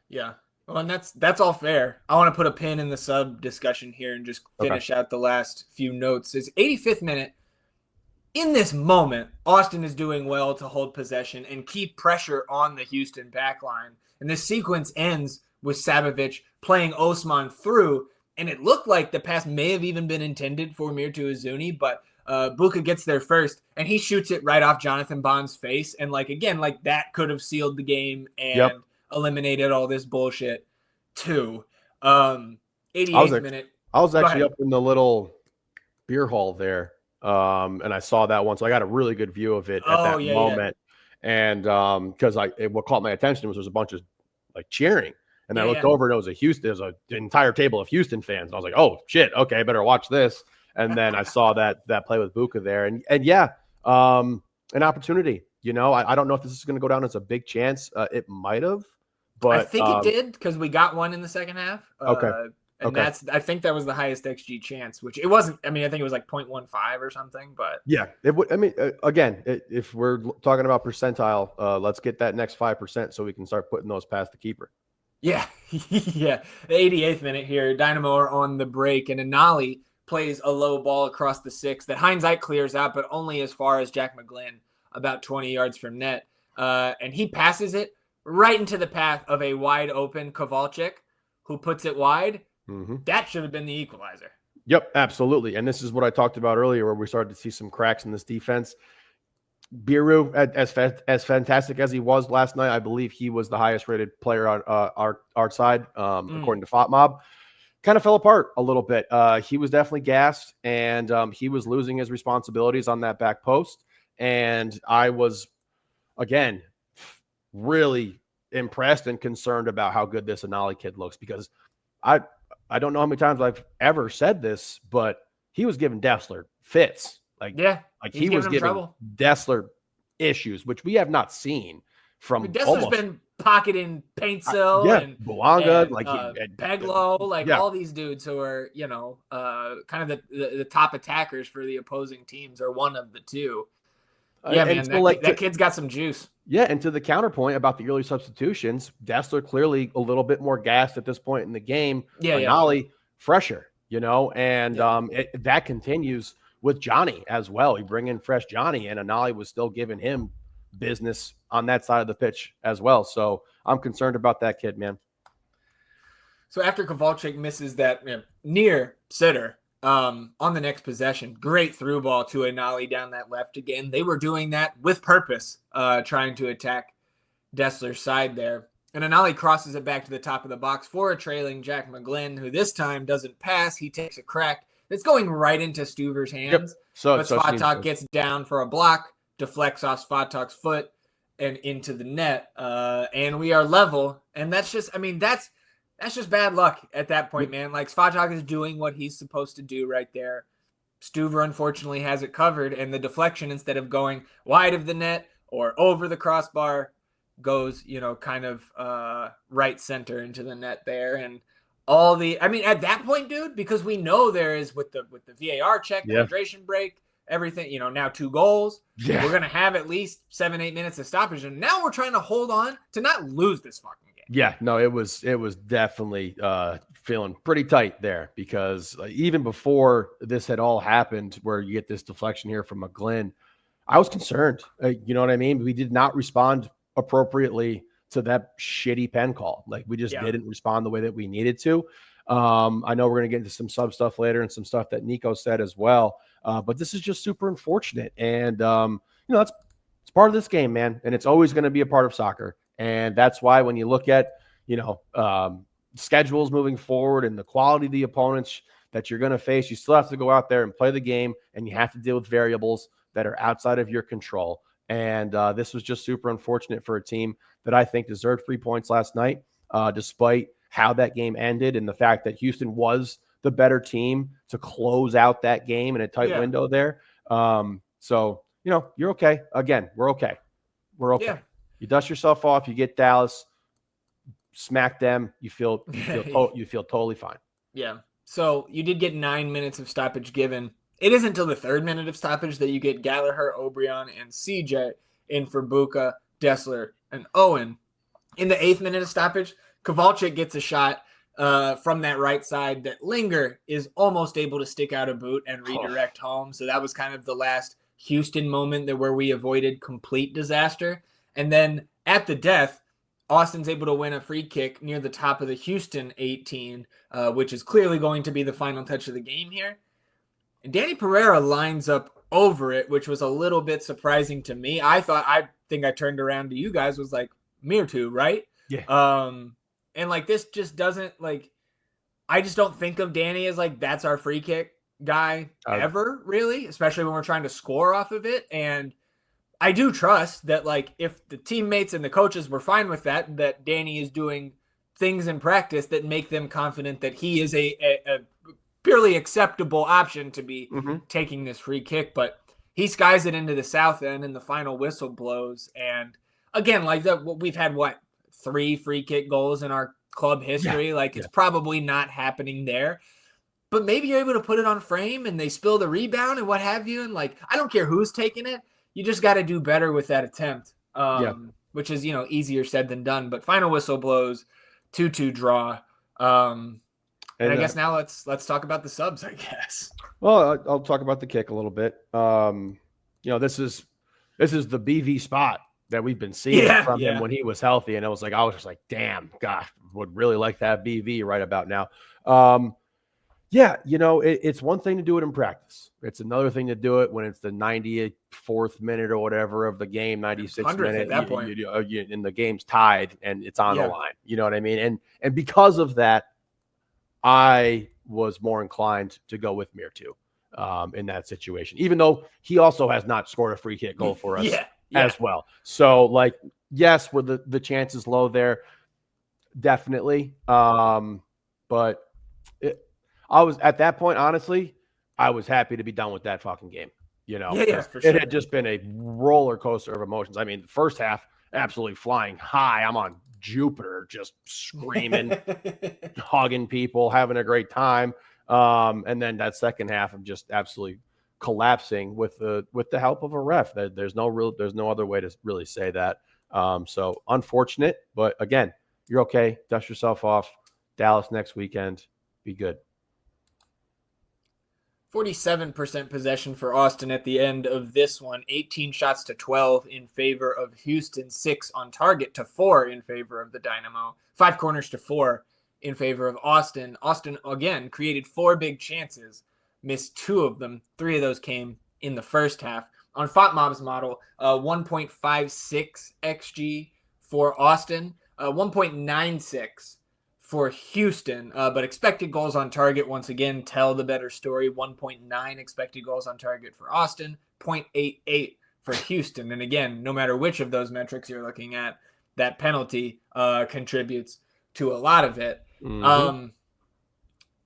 Yeah. Well, and that's all fair. I want to put a pin in the sub discussion here and just finish out the last few notes. It's 85th minute. In this moment, Austin is doing well to hold possession and keep pressure on the Houston backline. And this sequence ends with Savovic playing Osman through, and it looked like the pass may have even been intended for Mirtu Izuni, but Buka gets there first, and he shoots it right off Jonathan Bond's face. And that could have sealed the game and eliminated all this bullshit too. 88th minute. I was actually up in the little beer hall there. And I saw that one, so I got a really good view of it at that moment. And because what caught my attention was there's a bunch of cheering, and I looked over and there's an entire table of Houston fans, and I was like, oh shit, okay, I better watch this. And then I saw that play with Buka there, and an opportunity. I don't know if this is going to go down as a big chance. It might have, but I think it did because we got one in the second half. Okay. And I think that was the highest XG chance, which it wasn't. I mean, I think it was 0.15 or something, but yeah, it would. I mean, again, if we're talking about percentile, let's get that next 5% so we can start putting those past the keeper. Yeah. The 88th minute here, Dynamo are on the break, and Anali plays a low ball across the 6 that Hindsight clears out, but only as far as Jack McGlynn, about 20 yards from net. And he passes it right into the path of a wide open Kowalczyk, who puts it wide. Mm-hmm. That should have been the equalizer. Yep, absolutely. And this is what I talked about earlier, where we started to see some cracks in this defense. Biru, as fantastic as he was last night, I believe he was the highest rated player on our side, according to FOTMob. Kind of fell apart a little bit. He was definitely gassed, and he was losing his responsibilities on that back post. And I was, again, really impressed and concerned about how good this Anali kid looks, because I don't know how many times I've ever said this, but he was giving Dessler fits. He was giving trouble. Dessler issues, which we have not seen from. Dessler's been pocketing Paintsil and Bouanga, Peglo, all these dudes who are, kind of the top attackers for the opposing teams, or one of the two. Yeah, man, that kid's got some juice. Yeah, and to the counterpoint about the early substitutions, Dessler clearly a little bit more gassed at this point in the game. Anali fresher, and that continues with Johnny as well. You bring in fresh Johnny, and Anali was still giving him business on that side of the pitch as well. So I'm concerned about that kid, man. So after Kowalczyk misses that near sitter, on the next possession, great through ball to Anali down that left again. They were doing that with purpose, trying to attack Dessler's side there. And Anali crosses it back to the top of the box for a trailing Jack McGlynn, who this time doesn't pass. He takes a crack. It's going right into Stuver's hands. But Svatak gets down for a block, deflects off Svatak's foot and into the net. And we are level. And that's just bad luck at that point, man. Svatak is doing what he's supposed to do right there. Stuver, unfortunately, has it covered, and the deflection, instead of going wide of the net or over the crossbar, goes, kind of right center into the net there. And at that point, dude, because we know there is with the VAR check, the hydration break, everything, now 2 goals. Yeah. We're going to have at least 7-8 minutes of stoppage. And now we're trying to hold on to not lose this fucking game. Yeah, no, it was definitely feeling pretty tight there because even before this had all happened, where you get this deflection here from McGlynn, I was concerned. You know what I mean? We did not respond appropriately to that shitty pen call. Like, we just didn't respond the way that we needed to. I know we're going to get into some sub stuff later and some stuff that Nico said as well. But this is just super unfortunate. And, it's part of this game, man. And it's always going to be a part of soccer. And that's why when you look at, schedules moving forward and the quality of the opponents that you're going to face, you still have to go out there and play the game, and you have to deal with variables that are outside of your control. And this was just super unfortunate for a team that I think deserved 3 points last night, despite how that game ended and the fact that Houston was the better team to close out that game in a tight window there. So, you're okay. Again, we're okay. We're okay. Yeah. You dust yourself off. You get Dallas, smack them. You feel totally fine. Yeah. So you did get 9 minutes of stoppage given. It isn't until the 3rd minute of stoppage that you get Gallagher, Obrian, and CJ in for Buka, Dessler, and Owen. In the 8th minute of stoppage, Kowalczyk gets a shot from that right side that Linger is almost able to stick out a boot and redirect home. So that was kind of the last Houston moment where we avoided complete disaster. And then at the death, Austin's able to win a free kick near the top of the Houston 18, which is clearly going to be the final touch of the game here. And Danny Pereira lines up over it, which was a little bit surprising to me. I think I turned around to you guys, was like, Mirtu, right? Yeah. And like, this just doesn't, like, I just don't think of Danny as like, that's our free kick guy ever, really, especially when we're trying to score off of it. And I do trust that, like, if the teammates and the coaches were fine with that Danny is doing things in practice that make them confident that he is a purely acceptable option to be taking this free kick. But he skies it into the south end and the final whistle blows. And again, like, we've had 3 free kick goals in our club history. It's probably not happening there. But maybe you're able to put it on frame and they spill the rebound and what have you. And, like, I don't care who's taking it. You just got to do better with that attempt, which is, easier said than done. But final whistle blows, 2-2 draw. And I guess now let's talk about the subs, I guess. Well, I'll talk about the kick a little bit. This is the BV spot that we've been seeing from him when he was healthy. And I was just like, damn, gosh, would really like that BV right about now. It's one thing to do it in practice. It's another thing to do it when it's the 94th minute or whatever of the game, 96th minute at that point. And the game's tied and it's on the line. You know what I mean? And because of that, I was more inclined to go with Mirtu in that situation, even though he also has not scored a free kick goal for us as well. So, like, yes, were the chances low there? Definitely. But I was at that point, honestly, I was happy to be done with that fucking game. For sure. It had just been a roller coaster of emotions. I mean, the first half, absolutely flying high. I'm on Jupiter, just screaming, hugging people, having a great time. And then that second half of just absolutely collapsing with the help of a ref. There's no other way to really say that. So unfortunate, but again, you're okay. Dust yourself off. Dallas next weekend. Be good. 47% possession for Austin at the end of this one. 18 shots to 12 in favor of Houston. 6 on target to 4 in favor of the Dynamo. 5 corners to 4 in favor of Austin. Austin, again, created 4 big chances. Missed 2 of them. 3 of those came in the first half. On FOTMob's model, 1.56 XG for Austin. 1.96 for Houston, but expected goals on target, once again, tell the better story. 1.9 expected goals on target for Austin, 0.88 for Houston. And again, no matter which of those metrics you're looking at, that penalty contributes to a lot of it. And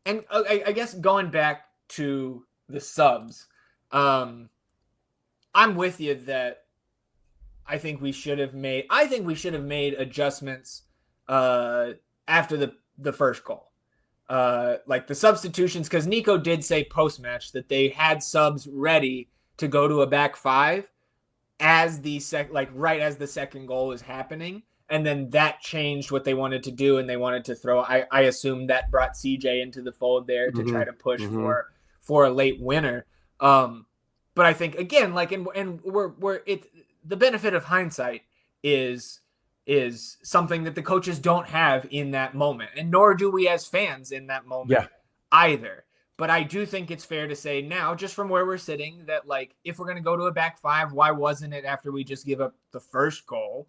I guess going back to the subs, I'm with you that I think we should have made adjustments after the first goal. Like the substitutions, because Nico did say post-match that they had subs ready to go to a back 5 as right as the second goal is happening. And then that changed what they wanted to do, and they wanted to throw. I assume that brought CJ into the fold there to try to push for a late winner. But I think again, like, and we're the benefit of hindsight is something that the coaches don't have in that moment, and nor do we as fans in that moment either. But I do think it's fair to say now, just from where we're sitting, that like if we're going to go to a back five, why wasn't it after we just give up the first goal?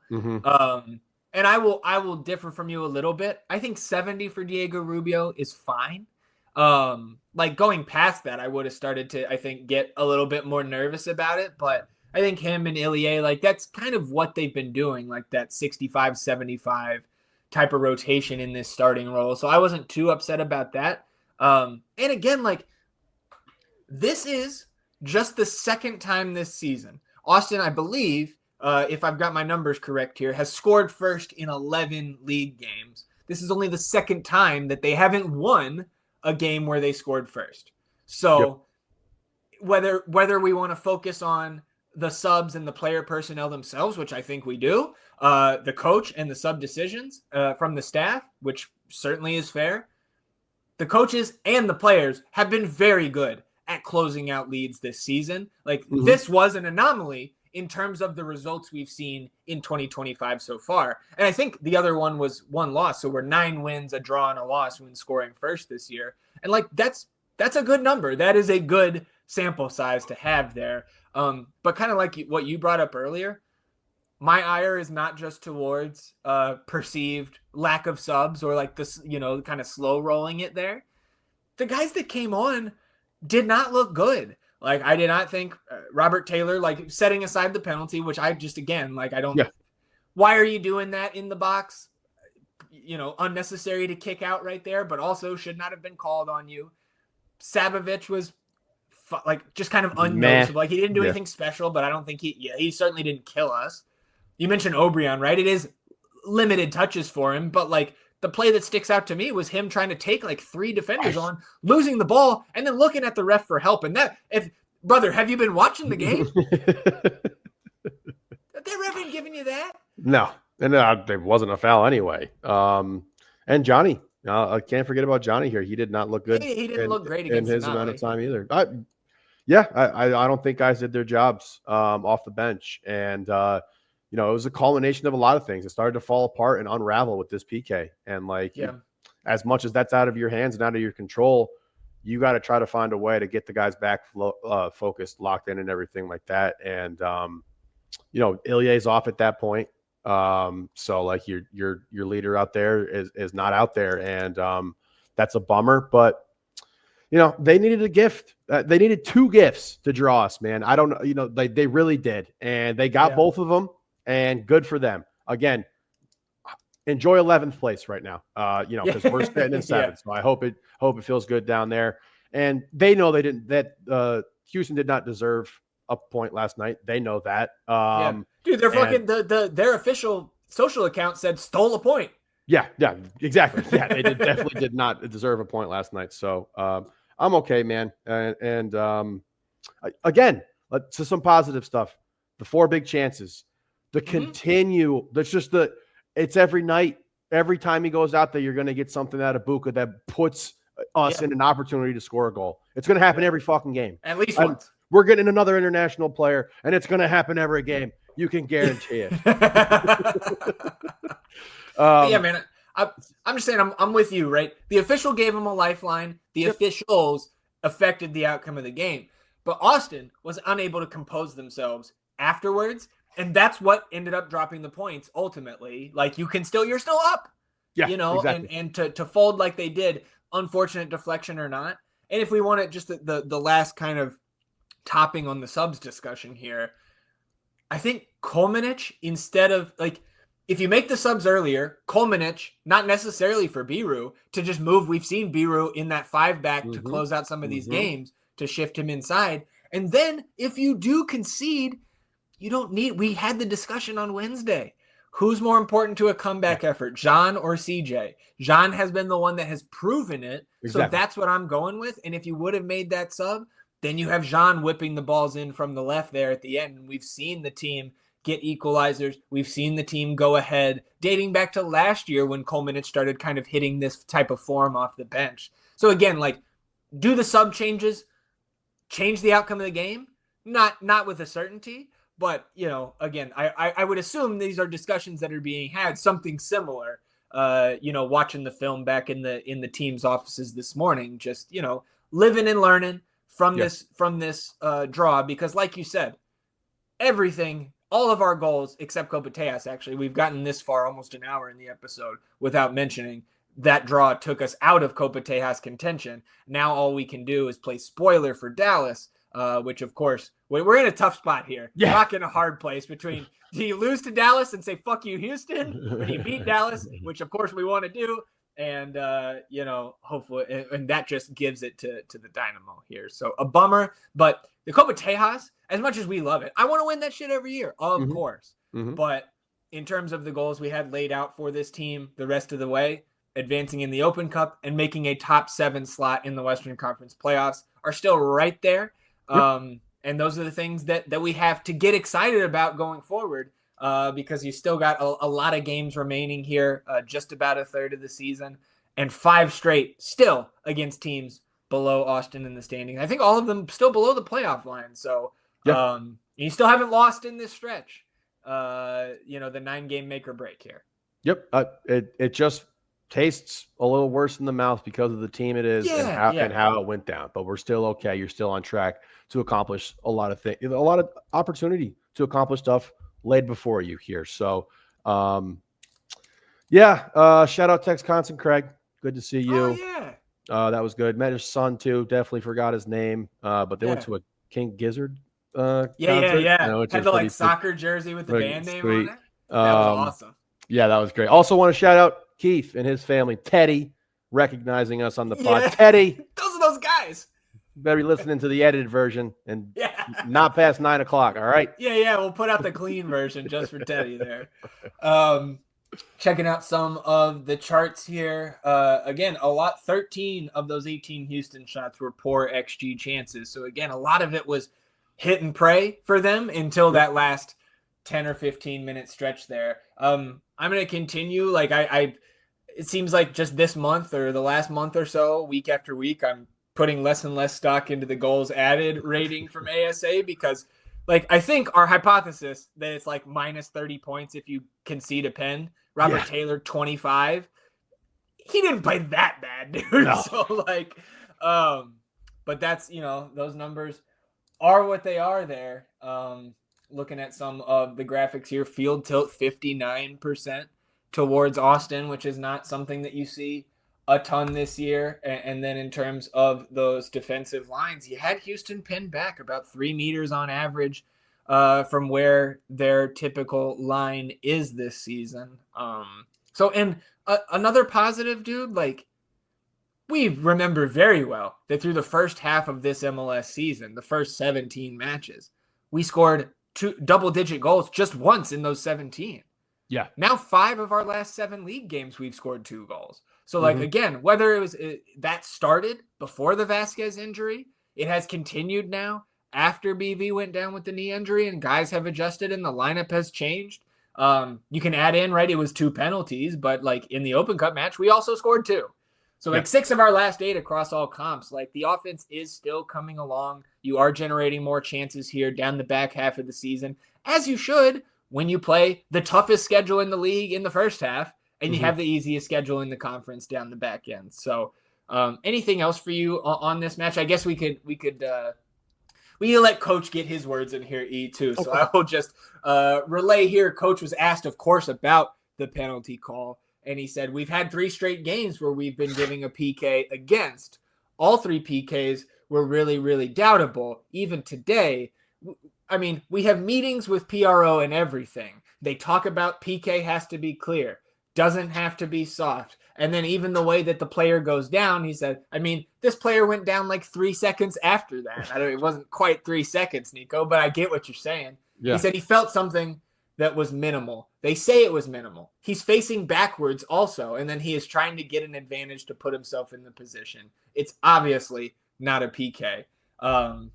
And I will differ from you a little bit. I think 70 for Diego Rubio is fine. Like going past that, I would have started to, I think, get a little bit more nervous about it. But I think him and Ilie, like that's kind of what they've been doing, like that 65-75 type of rotation in this starting role. So I wasn't too upset about that. And again, like this is just the second time this season. Austin, I believe, if I've got my numbers correct here, has scored first in 11 league games. This is only the second time that they haven't won a game where they scored first. So whether we want to focus on the subs and the player personnel themselves, which I think we do, the coach and the sub decisions from the staff, which certainly is fair, the coaches and the players have been very good at closing out leads this season. Like this was an anomaly in terms of the results we've seen in 2025 so far. And I think the other one was one loss. So we're 9 wins, a draw, and a loss when scoring first this year. And like, that's a good number. That is a good sample size to have there. But kind of like what you brought up earlier, my ire is not just towards perceived lack of subs or like this, kind of slow rolling it there. The guys that came on did not look good. Like, I did not think Robert Taylor, like setting aside the penalty, which I just, again, like, I don't, why are you doing that in the box? Unnecessary to kick out right there, but also should not have been called on you. Sabovich was like just kind of unnoticeable. Like he didn't do anything special, but I don't think he certainly didn't kill us. You mentioned Obrian, right? It is limited touches for him, but like the play that sticks out to me was him trying to take like 3 defenders on, losing the ball, and then looking at the ref for help. And that, brother, have you been watching the game? That ref ain't giving you that? No, and it wasn't a foul anyway. And Johnny, I can't forget about Johnny here. He did not look good. He didn't look great against in his amount of time either. I don't think guys did their jobs off the bench, and it was a culmination of a lot of things. It started to fall apart and unravel with this PK. And as much as that's out of your hands and out of your control, you got to try to find a way to get the guys back focused, locked in and everything like that. And, Ilie's off at that point. So like your leader out there is not out there. And that's a bummer, but they needed a gift. They needed 2 gifts to draw us, man. I don't know. They really did. And they got both of them. And good for them. Again, enjoy 11th place right now. Because we're sitting in 7th. So I hope it feels good down there. And they know Houston did not deserve a point last night. They know that. Dude, they're fucking their official social account said stole a point. Yeah, exactly. Yeah, they definitely did not deserve a point last night. So I'm okay, man. And again, to some positive stuff. The 4 big chances. It's every night, every time he goes out there, you're going to get something out of Buka that puts us in an opportunity to score a goal. It's going to happen every fucking game. At least once. We're getting another international player, and it's going to happen every game. You can guarantee it. Man, I'm just saying I'm with you, right? The official gave him a lifeline. The officials affected the outcome of the game. But Austin was unable to compose themselves afterwards. And that's what ended up dropping the points ultimately. Like you're still up, exactly. and to fold like they did, unfortunate deflection or not. And if we want it, just the last kind of topping on the subs discussion here, I think Kolmanic, instead of like, if you make the subs earlier, Kolmanic, not necessarily for Biru, to just move. We've seen Biru in that 5-back to close out some of these games, to shift him inside. And then if you do concede, we had the discussion on Wednesday. Who's more important to a comeback effort, John or CJ? John has been the one that has proven it. Exactly. So that's what I'm going with. And if you would have made that sub, then you have John whipping the balls in from the left there at the end. And we've seen the team get equalizers. We've seen the team go ahead dating back to last year when Kolmanic started kind of hitting this type of form off the bench. So again, like, do the sub changes change the outcome of the game? Not with a certainty, but again, I would assume these are discussions that are being had, something similar. Watching the film back in the team's offices this morning, just living and learning from this draw, because like you said, everything, all of our goals except Copateas, actually, we've gotten this far, almost an hour in the episode, without mentioning that draw took us out of Copatejas contention. Now all we can do is play spoiler for Dallas, which of course we're in a tough spot here. Yeah. Rock in a hard place between, do you lose to Dallas and say fuck you Houston, or do you beat Dallas, which of course we want to do, and hopefully, and that just gives it to the Dynamo here. So a bummer, but the Copatejas, as much as we love it, I want to win that shit every year, of course. But in terms of the goals we had laid out for this team the rest of the way, advancing in the Open Cup and making a top 7 slot in the Western Conference playoffs are still right there. And those are the things that we have to get excited about going forward, because you still got a lot of games remaining here, just about a third of the season, and 5 straight still against teams below Austin in the standings. I think all of them still below the playoff line. So you still haven't lost in this stretch, the 9-game make or break here. Yep. It just tastes a little worse in the mouth because of the team it is and how it went down. But we're still okay. You're still on track to accomplish a lot of things, a lot of opportunity to accomplish stuff laid before you here. So, shout out Tex Constant Craig. Good to see you. Oh, yeah. That was good. Met his son too. Definitely forgot his name. But they went to a King Gizzard concert. Had the soccer jersey with the band name on it. That was awesome. Yeah, that was great. Also want to shout out Keith and his family. Teddy, recognizing us on the pod. Teddy. Those are those guys. Better be listening to the edited version and not past 9 o'clock. All right. Yeah. We'll put out the clean version just for Teddy there. Checking out some of the charts here. Again, 13 of those 18 Houston shots were poor XG chances. So again, a lot of it was hit and pray for them until that last 10 or 15 minute stretch there. I'm going to continue. Like it seems like just this month or the last month or so, week after week, I'm putting less and less stock into the goals added rating from ASA, because I think our hypothesis that it's like minus 30 points if you concede a pen, Robert Taylor 25, he didn't play that bad, dude. No. So but that's, those numbers are what they are there. Looking at some of the graphics here, field tilt 59% towards Austin, which is not something that you see a ton this year. And then in terms of those defensive lines, you had Houston pinned back about 3 meters on average from where their typical line is this season. Another positive, dude, we remember very well that through the first half of this MLS season, the first 17 matches, we scored 2 double-digit goals just once in those 17. Yeah. Now 5 of our last 7 league games, we've scored 2 goals. So, again, whether it was that started before the Vasquez injury, it has continued now after BV went down with the knee injury and guys have adjusted and the lineup has changed. You can add in, right, it was 2 penalties, but, in the Open Cup match, we also scored 2. So, 6 of our last 8 across all comps. The offense is still coming along. You are generating more chances here down the back half of the season, as you should when you play the toughest schedule in the league in the first half and you have the easiest schedule in the conference down the back end. So anything else for you on this match? I guess we could let Coach get his words in here, too. So I will just relay here. Coach was asked, of course, about the penalty call. And he said, we've had 3 straight games where we've been giving a PK against. All 3 PKs were really, really doubtable. Even today, we have meetings with PRO and everything. They talk about PK has to be clear. Doesn't have to be soft. And then even the way that the player goes down, he said, this player went down 3 seconds after that. It wasn't quite 3 seconds, Nico, but I get what you're saying. Yeah. He said he felt something that was minimal. They say it was minimal. He's facing backwards also, and then he is trying to get an advantage to put himself in the position. It's obviously not a PK. And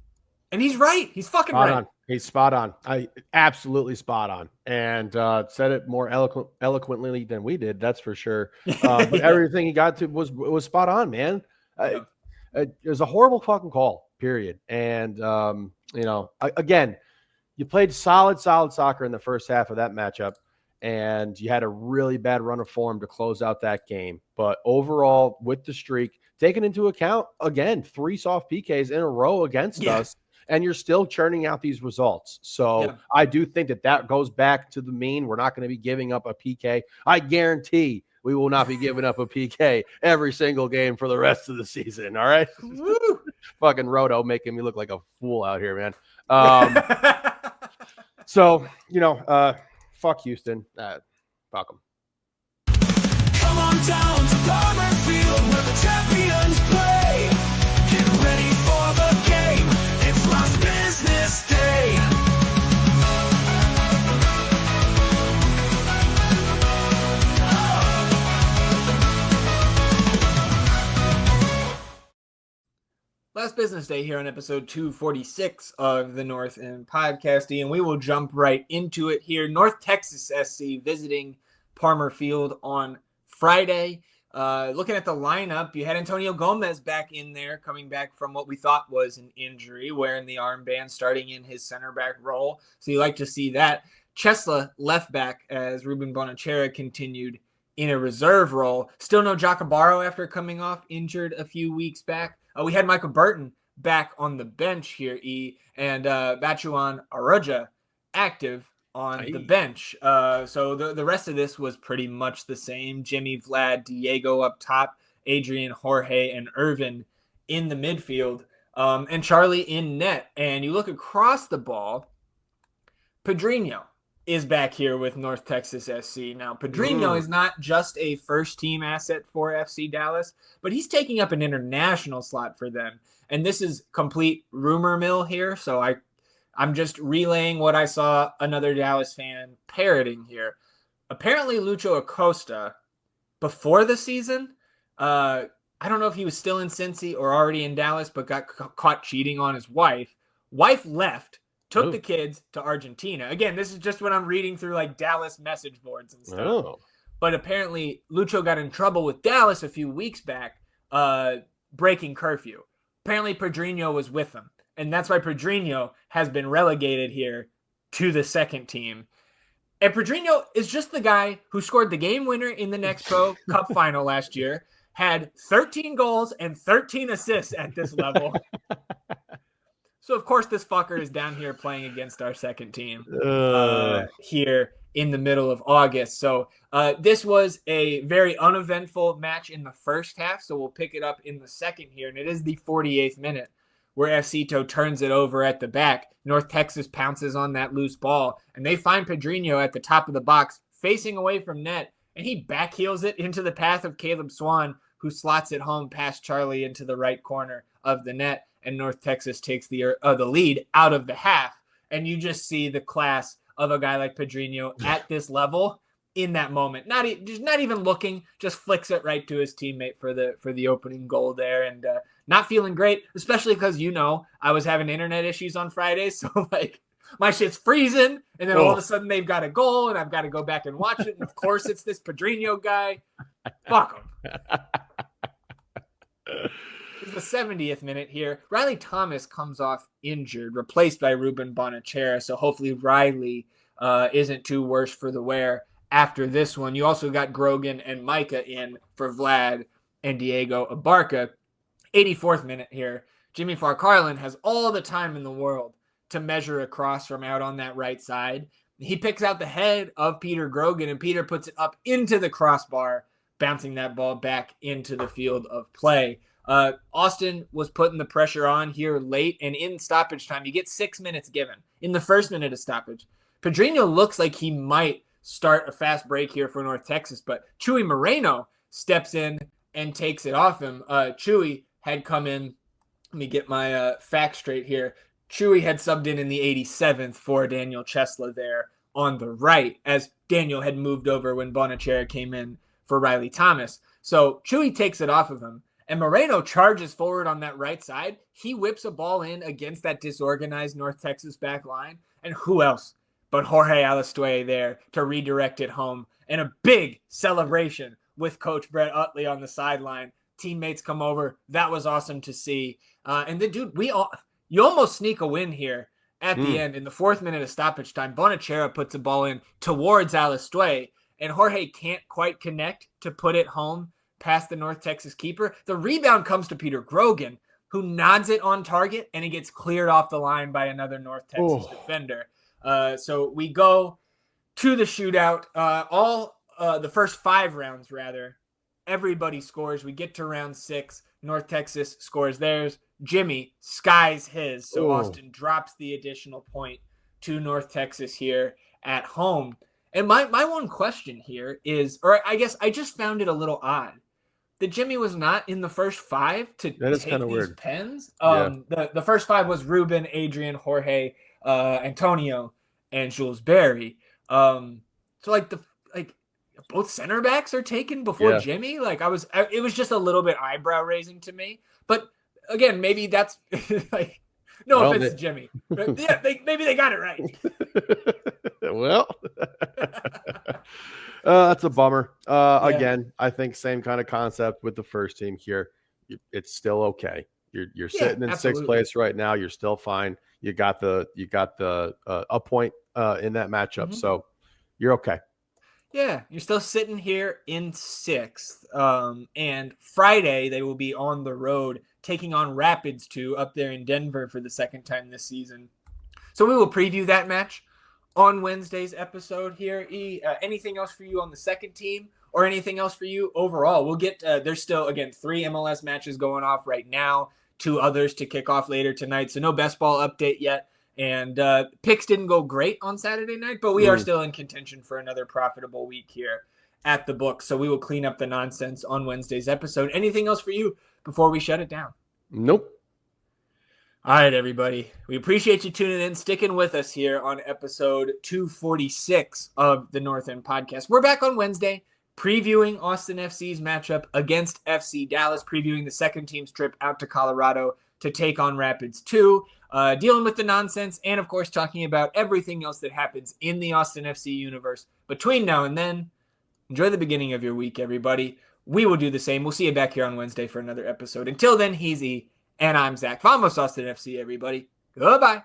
he's right. He's fucking right. He's spot on. I absolutely spot on, and said it more eloquently than we did. That's for sure. But everything he got to was spot on, man. It was a horrible fucking call, period. And again, you played solid soccer in the first half of that matchup, and you had a really bad run of form to close out that game. But overall, with the streak, taking into account, again, 3 soft PKs in a row against us, and you're still churning out these results. So I do think that goes back to the mean. We're not going to be giving up a PK. I guarantee we will not be giving up a PK every single game for the rest of the season. All right. Fucking Roto making me look like a fool out here, man. So, fuck Houston. Fuck them. Come on down to Palmer Field where the champions play. Get ready for the game. It's last business day. Last business day here on episode 246 of the North End Podcast, and we will jump right into it here. North Texas SC visiting Palmer Field on Friday. Looking at the lineup, you had Antonio Gomez back in there, coming back from what we thought was an injury, wearing the armband, starting in his center back role. So you like to see that. Chesla left back as Ruben Bonachera continued in a reserve role. Still no Jacobaro after coming off injured a few weeks back. We had Michael Burton back on the bench here, and Bachuan Araja active on the bench. So the rest of this was pretty much the same. Jimmy, Vlad, Diego up top, Adrian, Jorge, and Irvin in the midfield, and Charlie in net. And you look across the ball, Pedrinho is back here with North Texas SC. Now, Pedrinho is not just a first-team asset for FC Dallas, but he's taking up an international slot for them. And this is complete rumor mill here, so I'm just relaying what I saw another Dallas fan parroting here. Apparently, Lucho Acosta, before the season, I don't know if he was still in Cincy or already in Dallas, but got caught cheating on his wife. Wife left, took the kids to Argentina. Again, this is just what I'm reading through like Dallas message boards and stuff. But apparently Lucho got in trouble with Dallas a few weeks back, breaking curfew. Apparently Pedrinho was with him. And that's why Pedrinho has been relegated here to the second team. And Pedrinho is just the guy who scored the game winner in the Next Pro Cup final last year, had 13 goals and 13 assists at this level. So, of course, this fucker is down here playing against our second team here in the middle of August. So this was a very uneventful match in the first half. So we'll pick it up in the second here. And it is the 48th minute where FCito turns it over at the back. North Texas pounces on that loose ball. And they find Pedrinho at the top of the box facing away from net. And he backheels it into the path of Caleb Swan, who slots it home past Charlie into the right corner of the net. And North Texas takes the lead out of the half. And you just see the class of a guy like Pedrinho at this level in that moment. Not even looking, just flicks it right to his teammate for the opening goal there. And not feeling great, especially because, I was having internet issues on Friday. So, my shit's freezing. And then all of a sudden they've got a goal and I've got to go back and watch it. And, of course, it's this Pedrinho guy. Fuck him. It's the 70th minute here. Riley Thomas comes off injured, replaced by Ruben Bonachera. So hopefully Riley isn't too worse for the wear after this one. You also got Grogan and Micah in for Vlad and Diego Abarca. 84th minute here. Jimmy Farcarlin has all the time in the world to measure across from out on that right side. He picks out the head of Peter Grogan, and Peter puts it up into the crossbar, bouncing that ball back into the field of play. Austin was putting the pressure on here late, and in stoppage time, you get 6 minutes given. In the first minute of stoppage, Pedrinho looks like he might start a fast break here for North Texas, but Chuy Moreno steps in and takes it off him. Chuy had come in. Let me get my facts straight here. Chuy had subbed in the 87th for Daniel Chesla there on the right, as Daniel had moved over when Bonachera came in for Riley Thomas. So Chuy takes it off of him. And Moreno charges forward on that right side. He whips a ball in against that disorganized North Texas back line. And who else but Jorge Alistue there to redirect it home. And a big celebration with Coach Brett Utley on the sideline. Teammates come over. That was awesome to see. And then, dude, you almost sneak a win here at the end. In the 4th minute of stoppage time, Bonachera puts a ball in towards Alistue, and Jorge can't quite connect to put it home past the North Texas keeper. The rebound comes to Peter Grogan, who nods it on target, and it gets cleared off the line by another North Texas defender. So we go to the shootout. The first 5 rounds, rather, everybody scores. We get to round 6. North Texas scores theirs. Jimmy skies his. So Austin drops the additional point to North Texas here at home. And my one question here is, or I guess I just found it a little odd that Jimmy was not in the first 5 to take these weird. pens. The first 5 was Ruben, Adrian, Jorge, Antonio, and Jules Berry. So both center backs are taken before Jimmy. It was just a little bit eyebrow raising to me. But again, maybe that's offense to Jimmy. But yeah, maybe they got it right. Well, that's a bummer. Again, I think same kind of concept with the first team here. It's still okay. You're sitting in 6th place right now. You're still fine. You got the a point in that matchup, so you're okay. Yeah, you're still sitting here in 6th. And Friday they will be on the road taking on Rapids 2 up there in Denver for the 2nd time this season. So we will preview that match on Wednesday's episode here. Anything else for you on the 2nd team or anything else for you overall? We'll get there's still, again, 3 MLS matches going off right now, 2 others to kick off later tonight. So no best ball update yet. And picks didn't go great on Saturday night, but we are still in contention for another profitable week here at the book. So we will clean up the nonsense on Wednesday's episode. Anything else for you before we shut it down? Nope. All right, everybody. We appreciate you tuning in, sticking with us here on episode 246 of the North End Podcast. We're back on Wednesday, previewing Austin FC's matchup against FC Dallas, previewing the 2nd team's trip out to Colorado to take on Rapids 2, dealing with the nonsense, and, of course, talking about everything else that happens in the Austin FC universe between now and then. Enjoy the beginning of your week, everybody. We will do the same. We'll see you back here on Wednesday for another episode. Until then, he's E, and I'm Zach. Vamos Austin FC, everybody. Goodbye.